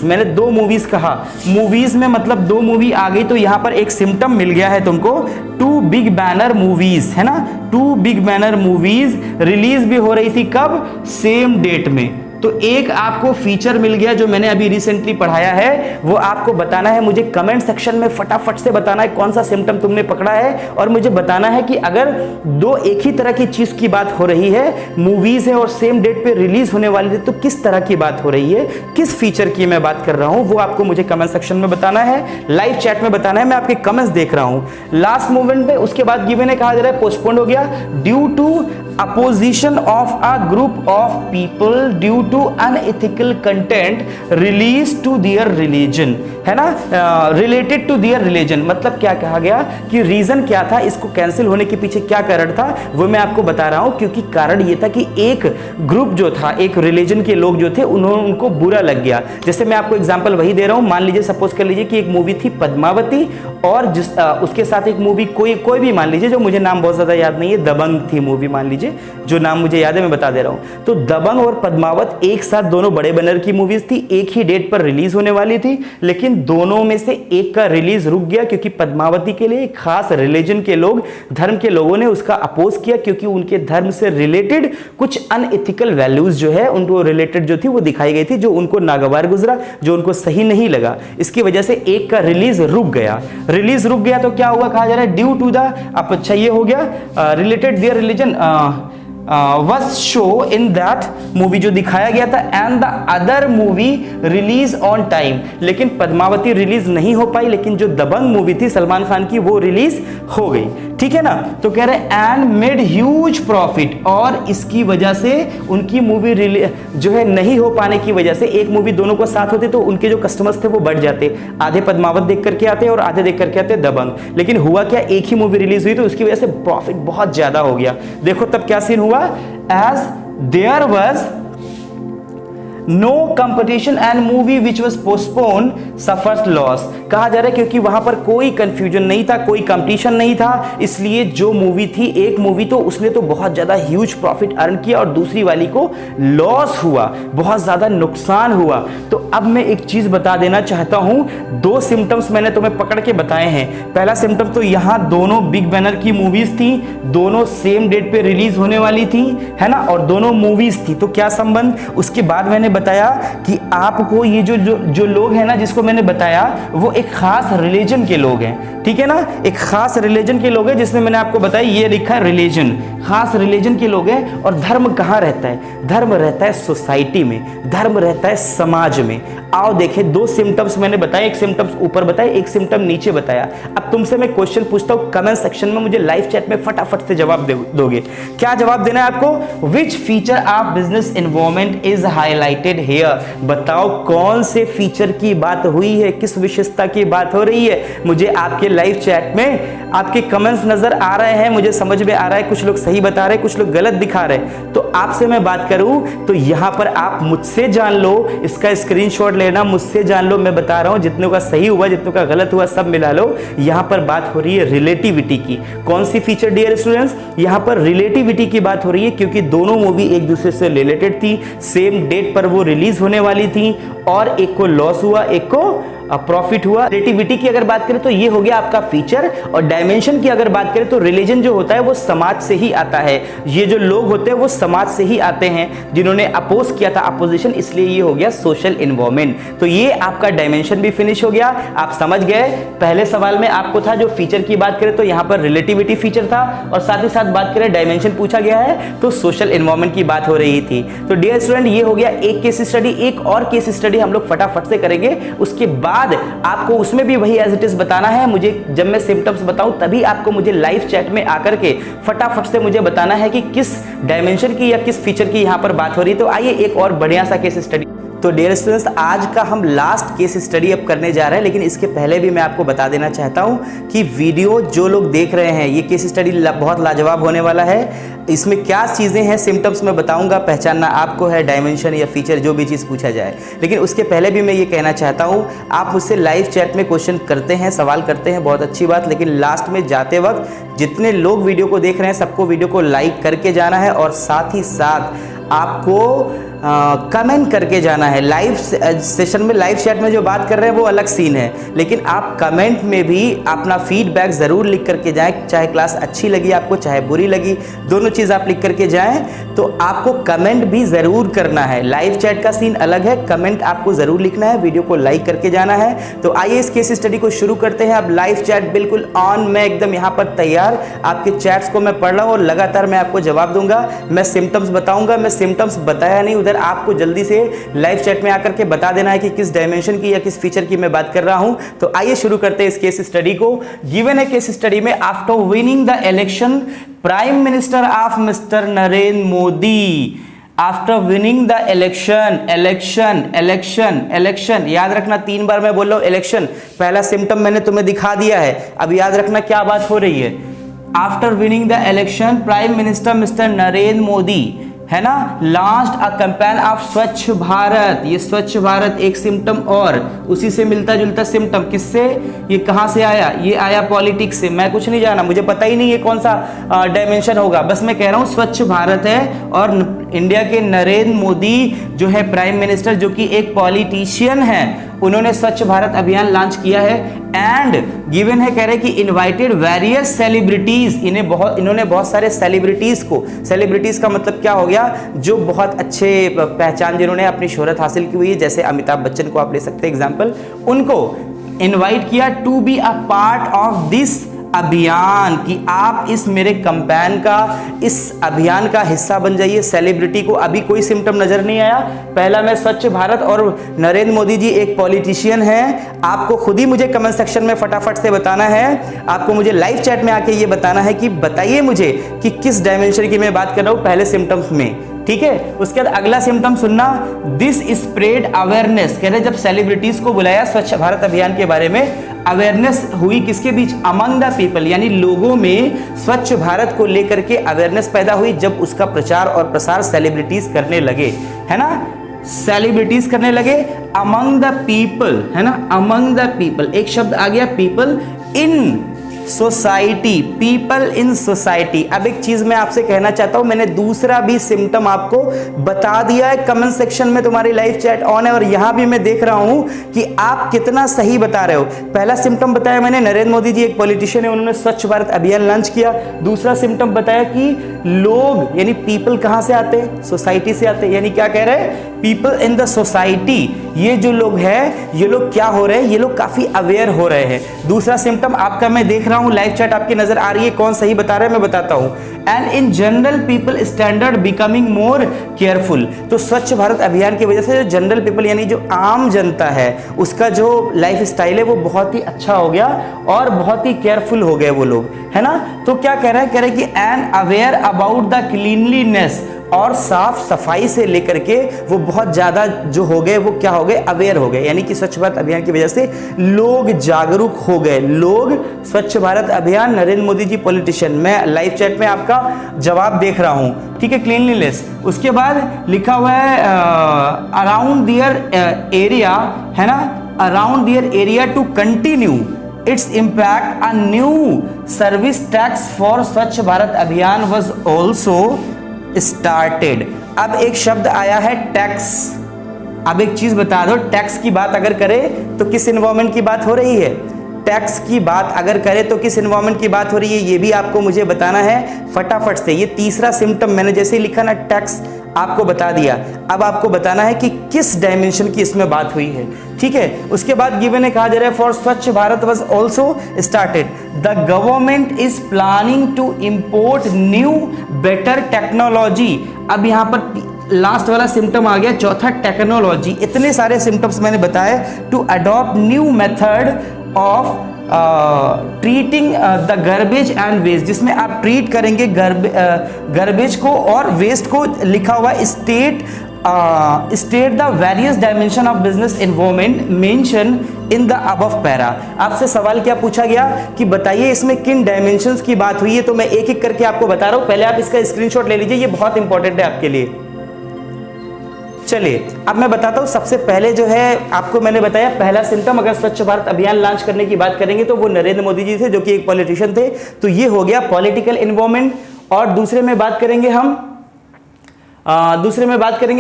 मैंने 2 मूवीज कहा। मूवीज में मतलब 2 मूवी आ गई, तो यहां पर एक सिम्टम मिल गया है तुमको, 2 बिग बैनर मूवीज, है ना। 2 बिग बैनर मूवीज रिलीज भी हो रही थी कब, सेम डेट में। तो एक आपको फीचर मिल गया जो मैंने अभी रिसेंटली पढ़ाया है, वो आपको बताना है। मुझे कमेंट सेक्शन में फटाफट से बताना है कौन सा सिम्टम तुमने पकड़ा है, और मुझे बताना है कि अगर 2 एक ही तरह की चीज की बात हो रही है, मूवीज है और सेम डेट पे रिलीज होने वाली थी, तो किस तरह की बात हो रही है, किस फीचर की मैं बात कर रहा हूं, वो आपको मुझे कमेंट सेक्शन में बताना है, लाइव चैट में बताना है। मैं आपके कमेंट्स देख रहा हूं। लास्ट मूवमेंट पे उसके बाद गिवन है, कहा जा रहा है पोस्टपोन हो गया due to opposition of a group of people due to unethical content release to their religion, है ना, रिलेटेड टू दियर रिलीजन। मतलब क्या कहा गया कि रीजन क्या था, इसको कैंसिल होने के पीछे क्या कारण था, वो मैं आपको बता रहा हूं। क्योंकि कारण ये था कि एक ग्रुप जो था, एक रिलीजन के लोग जो थे, उनको बुरा लग गया। जैसे मैं आपको एग्जांपल वही दे रहा हूं, मान लीजिए, सपोज कर लीजिए कि एक मूवी थी पद्मावती, और उसके साथ एक मूवी कोई भी मान लीजिए, जो मुझे नाम बहुत ज्यादा याद नहीं है, दबंग थी मूवी मान लीजिए, जो नाम मुझे याद है मैं बता दे रहा हूं। तो दबंग और पद्मावत एक साथ दोनों बड़े बैनर की मूवीज थी, एक ही डेट पर रिलीज होने वाली थी, लेकिन दोनों में से एक का रिलीज रुक गया क्योंकि पद्मावती के लिए एक खास रिलीजन के लोग, धर्म के लोगों ने उसका अपोज किया, क्योंकि उनके धर्म से रिलेटेड कुछ अनएथिकल वैल्यूज जो है उनको रिलेटेड जो थी वो दिखाई गई थी, जो उनको नागवार गुजरा, जो उनको सही नहीं लगा। इसकी वजह से एक का रिलीज रुक गया। रिलीज रुक गया तो क्या हुआ, कहा जा रहा है ड्यू टू द, अब अच्छा ये हो गया related their religion was show in that movie जो दिखाया गया था, and the other movie release on time. लेकिन पद्मावती रिलीज नहीं हो पाई, लेकिन जो दबंग मूवी थी सलमान खान की वो रिलीज हो गई, ठीक है ना। तो कह रहे एंड मेड ह्यूज प्रॉफिट, और इसकी वजह से उनकी मूवी जो है नहीं हो पाने की वजह से, एक मूवी दोनों को साथ होते तो उनके जो कस्टमर्स थे वो बढ़ जाते, आधे पद्मावत देख करके आते और आधे देख करके आते दबंग। लेकिन हुआ क्या, एक ही मूवी रिलीज हुई तो उसकी वजह से प्रॉफिट बहुत ज्यादा हो गया। देखो तब क्या सीन हुआ, as there was no competition and movie which was postponed suffers loss। कहा जा रहा है क्योंकि वहां पर कोई कंफ्यूजन नहीं था, कोई कंपटीशन नहीं था, इसलिए जो मूवी थी, एक मूवी तो उसने तो बहुत ज्यादा ह्यूज प्रॉफिट अर्न किया और दूसरी वाली को लॉस हुआ, बहुत ज्यादा नुकसान हुआ। तो अब मैं एक चीज बता देना चाहता हूं, दो सिम्टम्स मैंने तुम्हें पकड़ के बताए हैं। पहला सिम्टम तो यहां दोनों बिग बैनर की मूवीज थी, दोनों सेम डेट पे रिलीज होने वाली थी, है ना, और दोनों मूवीज थी, तो क्या संबंध। उसके बाद मैंने बताया कि आपको ये जो लोग हैं ना, जिसको मैंने बताया, वो एक खास रिलीजन के लोग हैं, ठीक है ना, एक खास रिलीजन के लोग हैं, जिसमें मैंने आपको बताया ये लिखा है रिलीजन, खास रिलीजन के लोग हैं। और धर्म कहाँ रहता है, धर्म रहता है सोसाइटी में, धर्म रहता है समाज में। आओ देखें, दो सिम्टम्स मैंने बताए, एक सिम्टम्स ऊपर बताया, एक सिम्टम नीचे बताया। अब तुमसे मैं क्वेश्चन पूछता हूं, कमेंट सेक्शन में मुझे लाइव चैट में फटाफट से जवाब दोगे। क्या जवाब देना है आपको, which feature of business environment is highlighted here. बताओ कौन से फीचर की बात हुई है, किस विशेषता की बात हो रही है। मुझे आपके लाइव चैट में आपके कमेंट्स नजर आ रहे हैं, मुझे समझ में आ रहा है, कुछ लोग सही बता रहे हैं, कुछ लोग गलत दिखा रहे हैं। तो आपसे मैं बात करूं तो यहां पर आप मुझसे जान लो, इसका स्क्रीनशॉट लेना, मुझसे जान लो, मैं बता रहा हूं, जितनों का सही हुआ जितनों का गलत हुआ सब मिला लो। यहां पर बात हो रही है रिलेटिविटी की। कौन सी फीचर डियर स्टूडेंट्स, यहां पर रिलेटिविटी की बात हो रही है, क्योंकि दोनों मूवी एक दूसरे से रिलेटेड थी, सेम डेट पर वो रिलीज होने वाली थी, और एक को लॉस हुआ, एक को प्रॉफिट हुआ। रिलेटिविटी की अगर बात करें तो ये हो गया आपका फीचर, और डायमेंशन की अगर बात करें तो रिलीजन जो होता है वो समाज से ही आता है, ये जो लोग होते हैं वो समाज से ही आते हैं, जिन्होंने अपोज किया था, अपोजिशन, इसलिए ये हो गया सोशल एनवायरनमेंट। तो ये आपका डायमेंशन भी फिनिश हो गया। आप समझ गए, पहले सवाल में आपको था जो फीचर की बात करें तो यहां पर रिलेटिविटी फीचर था, और साथ ही साथ बात करें डायमेंशन पूछा गया है तो सोशल एनवायरनमेंट की बात हो रही थी। तो डियर स्टूडेंट, ये हो गया एक केस स्टडी। एक और केस स्टडी हम लोग फटाफट से करेंगे, उसके बाद आपको उसमें भी वही एज इट इज बताना है। मुझे जब मैं सिम्टम्स बताऊं तभी आपको मुझे लाइव चैट में आकर के फटाफट से मुझे बताना है कि किस डायमेंशन की या किस फीचर की यहां पर बात हो रही है। तो आइए एक और बढ़िया सा केस स्टडी। तो डियर स्टूडेंट्स, आज का हम लास्ट केस स्टडी अब करने जा रहे हैं, लेकिन इसके पहले भी मैं आपको बता देना चाहता हूं कि वीडियो जो लोग देख रहे हैं, ये केस स्टडी बहुत लाजवाब होने वाला है। इसमें क्या चीज़ें हैं, सिम्टम्स मैं बताऊंगा, पहचानना आपको है, डायमेंशन या फीचर जो भी चीज़ पूछा जाए। लेकिन उसके पहले भी मैं ये कहना चाहता हूं, आप मुझसे लाइव चैट में क्वेश्चन करते हैं, सवाल करते हैं, बहुत अच्छी बात, लेकिन लास्ट में जाते वक्त जितने लोग वीडियो को देख रहे हैं सबको वीडियो को लाइक करके जाना है, और साथ ही साथ आपको कमेंट करके जाना है। लाइव सेशन में, लाइव चैट में जो बात कर रहे हैं वो अलग सीन है, लेकिन आप कमेंट में भी अपना फीडबैक ज़रूर लिख करके जाएं, चाहे क्लास अच्छी लगी आपको चाहे बुरी लगी, दोनों चीज़ आप लिख करके जाएं। तो आपको कमेंट भी ज़रूर करना है, लाइव चैट का सीन अलग है, कमेंट आपको ज़रूर लिखना है, वीडियो को लाइक करके जाना है। तो आइए इस केस स्टडी को शुरू करते हैं। अब लाइव चैट बिल्कुल ऑन, मैं एकदम यहाँ पर तैयार, आपके चैट्स को मैं पढ़ रहा हूँ और लगातार मैं आपको जवाब दूंगा। मैं सिम्टम्स बताऊंगा, मैं सिम्टम्स बताया नहीं उधर आपको जल्दी से लाइव चैट में आकर के बता देना है कि किस डायमेंशन की या किस फीचर की मैं बात कर रहा हूं। तो आइए शुरू करते हैं इस केस स्टडी को। गिवन है केस स्टडी में, after winning the election prime minister of mister Narendra Modi, after winning the election, election election election, याद रखना 3 बार मैं बोल रहा हूं इलेक्शन। पहला सिम्टम मैंने तुम्हें दिखा दिया है, अब याद रखना क्या बात हो रही है। After winning the election prime minister mister Narendra Modi, है ना, लॉन्च्ड अ कैंपेन ऑफ स्वच्छ भारत। ये स्वच्छ भारत एक सिम्टम और उसी से मिलता जुलता सिम्टम, किससे, ये कहां से आया, ये आया पॉलिटिक्स से। मैं कुछ नहीं जाना, मुझे पता ही नहीं ये कौन सा डायमेंशन होगा, बस मैं कह रहा हूं स्वच्छ भारत है और इंडिया के नरेंद्र मोदी जो है प्राइम मिनिस्टर, जो कि एक पॉलिटिशियन है, उन्होंने स्वच्छ भारत अभियान लॉन्च किया है। एंड गिवन है, कह रहे कि इनवाइटेड वेरियस सेलिब्रिटीज, इन्होंने बहुत सारे सेलिब्रिटीज को, सेलिब्रिटीज का मतलब क्या हो गया, जो बहुत अच्छे पहचान जिन्होंने अपनी शोहरत हासिल की हुई है, जैसे अमिताभ बच्चन को आप ले सकते हैं एग्जाम्पल, उनको इनवाइट किया to be a part of this अभियान, कि आप इस मेरे कैंपेन का, इस अभियान का हिस्सा बन जाइए। सेलिब्रिटी को अभी कोई सिम्टम नजर नहीं आया। पहला मैं स्वच्छ भारत और नरेंद्र मोदी जी एक पॉलिटिशियन हैं। आपको खुद ही मुझे कमेंट सेक्शन में फटाफट से बताना है, आपको मुझे लाइव चैट में आके ये बताना है कि बताइए मुझे कि किस डायमेंशन की मैं बात कर रहा हूं पहले सिम्टम्स में, ठीक है। उसके बाद अगला सिम्टम सुनना, दिस स्प्रेड अवेयरनेस, कह रहे जब सेलिब्रिटीज को बुलाया स्वच्छ भारत अभियान के बारे में, अवेयरनेस हुई किसके बीच, अमंग द पीपल, यानी लोगों में स्वच्छ भारत को लेकर के अवेयरनेस पैदा हुई जब उसका प्रचार और प्रसार सेलिब्रिटीज करने लगे, है ना, सेलिब्रिटीज करने लगे। अमंग द पीपल, है ना, अमंग द पीपल, एक शब्द आ गया people in society, people in society. अब एक चीज मैं आपसे कहना चाहता हूं, मैंने दूसरा भी सिम्टम आपको बता दिया है, कमेंट सेक्शन में तुम्हारी लाइव चैट ऑन है और यहां भी मैं देख रहा हूं कि आप कितना सही बता रहे हो। पहला सिम्टम बताया मैंने, नरेंद्र मोदी जी एक पॉलिटिशियन है, उन्होंने स्वच्छ भारत अभियान लॉन्च किया। दूसरा सिम्टम बताया कि लोग, यानी पीपल कहां से आते हैं, सोसाइटी से आते हैं, यानी क्या कह रहे हैं, पीपल इन द सोसाइटी, ये जो लोग हैं, ये लोग क्या हो रहे हैं, ये लोग काफी अवेयर हो रहे हैं। दूसरा सिम्टम आपका मैं देख रहा हूं, लाइव चैट आपकी नजर आ रही है, कौन सही बता रहा है मैं बताता हूं। And in general people standard becoming more careful, तो स्वच्छ भारत अभियान की वजह से जो जनरल पीपल यानी जो आम जनता है, उसका जो लाइफ स्टाइल है वो बहुत ही अच्छा हो गया और बहुत ही केयरफुल हो गए वो लोग, है ना। तो क्या कह रहे हैं, कह रहे हैं कि and aware about the cleanliness, और साफ सफाई से लेकर के वो बहुत ज्यादा जो हो गए, वो क्या हो गए, अवेयर हो गए, यानी कि स्वच्छ भारत अभियान की वजह से लोग जागरूक हो गए। लोग, स्वच्छ भारत अभियान, नरेंद्र मोदी जी पॉलिटिशियन, मैं लाइव चैट में आपका जवाब देख रहा हूं, ठीक है, क्लीनलीनेस। उसके बाद लिखा हुआ है अराउंड दियर एरिया, है ना, around their area to continue its impact, a new service tax for Swachh Bharat अभियान वॉज ऑल्सो स्टार्टेड। अब एक शब्द आया है टैक्स। अब एक चीज बता दो, टैक्स की बात अगर करें तो किस एनवायरमेंट की बात हो रही है, टैक्स की बात अगर करें तो किस एनवायरमेंट की बात हो रही है, ये भी आपको मुझे बताना है फटाफट से। ये तीसरा सिम्टम मैंने जैसे ही लिखा ना टैक्स, आपको बता दिया। अब आपको बताना है कि किस डायमेंशन की इसमें बात हुई है, ठीक है। उसके बाद गिवन है, कहा जा रहा है for Swachh Bharat was also started, the government is planning to import new better technology. अब यहां पर लास्ट वाला सिम्टम आ गया, चौथा टेक्नोलॉजी। इतने सारे सिम्टम्स मैंने बताए, to adopt new method of treating the garbage and waste, जिसमें आप ट्रीट करेंगे गार्बेज को और वेस्ट को। लिखा हुआ state the various dimension of business environment mention in the above para. आपसे सवाल क्या पूछा गया कि बताइए इसमें किन डायमेंशंस की बात हुई है, तो मैं एक एक करके आपको बता रहा हूं, पहले आप इसका स्क्रीनशॉट ले लीजिए, ये बहुत इंपॉर्टेंट है आपके लिए। चलिए अब मैं बताता हूं, सबसे पहले जो है आपको मैंने बताया पहला सिम्टम, अगर स्वच्छ भारत अभियान लॉन्च करने की बात करेंगे तो वो नरेंद्र मोदी जी थे, जो कि एक पॉलिटिशियन थे, तो ये हो गया पॉलिटिकल एनवायरनमेंट। और दूसरे में बात करेंगे हम,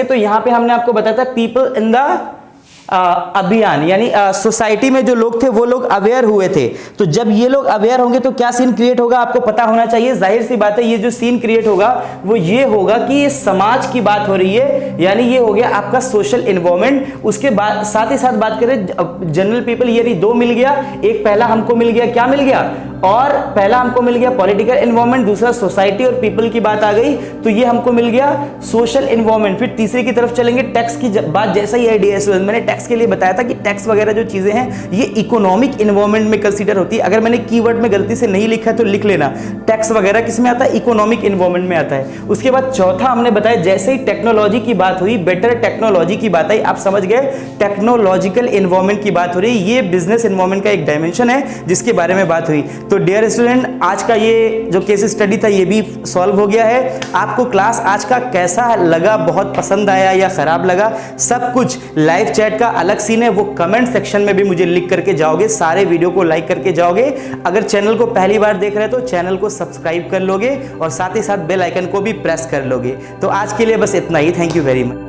तो यहां पे हमने आपको बताया था पीपल इन द अभियान, यानी सोसाइटी में जो लोग थे वो लोग अवेयर हुए थे। तो जब ये लोग अवेयर होंगे तो क्या सीन क्रिएट होगा, आपको पता होना चाहिए। जाहिर सी बात है, ये जो सीन क्रिएट होगा वो ये होगा कि ये समाज की बात हो रही है, यानी ये हो गया आपका सोशल एनवायरनमेंट। उसके बाद साथ ही साथ बात करें जनरल पीपल, ये दो मिल गया, एक पहला हमको मिल गया, क्या मिल गया, और पहला हमको मिल गया पॉलिटिकल एनवायरनमेंट, दूसरा सोसाइटी और पीपल की बात आ गई, तो ये हमको मिल गया सोशल एनवायरनमेंट। फिर तीसरे की तरफ चलेंगे, टैक्स की बात जैसा ही है डियर स्टूडेंट, मैंने टैक्स के लिए बताया था कि टैक्स वगैरह जो चीजें हैं ये इकोनॉमिक एनवायरनमेंट में कंसीडर होती है। अगर मैंने कीवर्ड में गलती से नहीं लिखा है तो लिख लेना, टैक्स वगैरह किस में आता है, इकोनॉमिक एनवायरनमेंट में आता है। उसके बाद चौथा हमने बताया जैसे ही टेक्नोलॉजी की बात हुई, बेटर टेक्नोलॉजी की बात आई, आप समझ गए टेक्नोलॉजिकल एनवायरनमेंट की बात हो रही है, ये बिजनेस एनवायरनमेंट का एक डायमेंशन है जिसके बारे में बात हुई। तो डियर स्टूडेंट, आज का ये जो केस स्टडी था ये भी सॉल्व हो गया है। आपको क्लास आज का कैसा लगा, बहुत पसंद आया या खराब लगा, सब कुछ लाइव चैट का अलग सीन है, वो कमेंट सेक्शन में भी मुझे लिख करके जाओगे, सारे वीडियो को लाइक करके जाओगे। अगर चैनल को पहली बार देख रहे हैं तो चैनल को सब्सक्राइब कर लोगे और साथ ही साथ बेल आइकन को भी प्रेस कर लोगे। तो आज के लिए बस इतना ही, थैंक यू वेरी मच।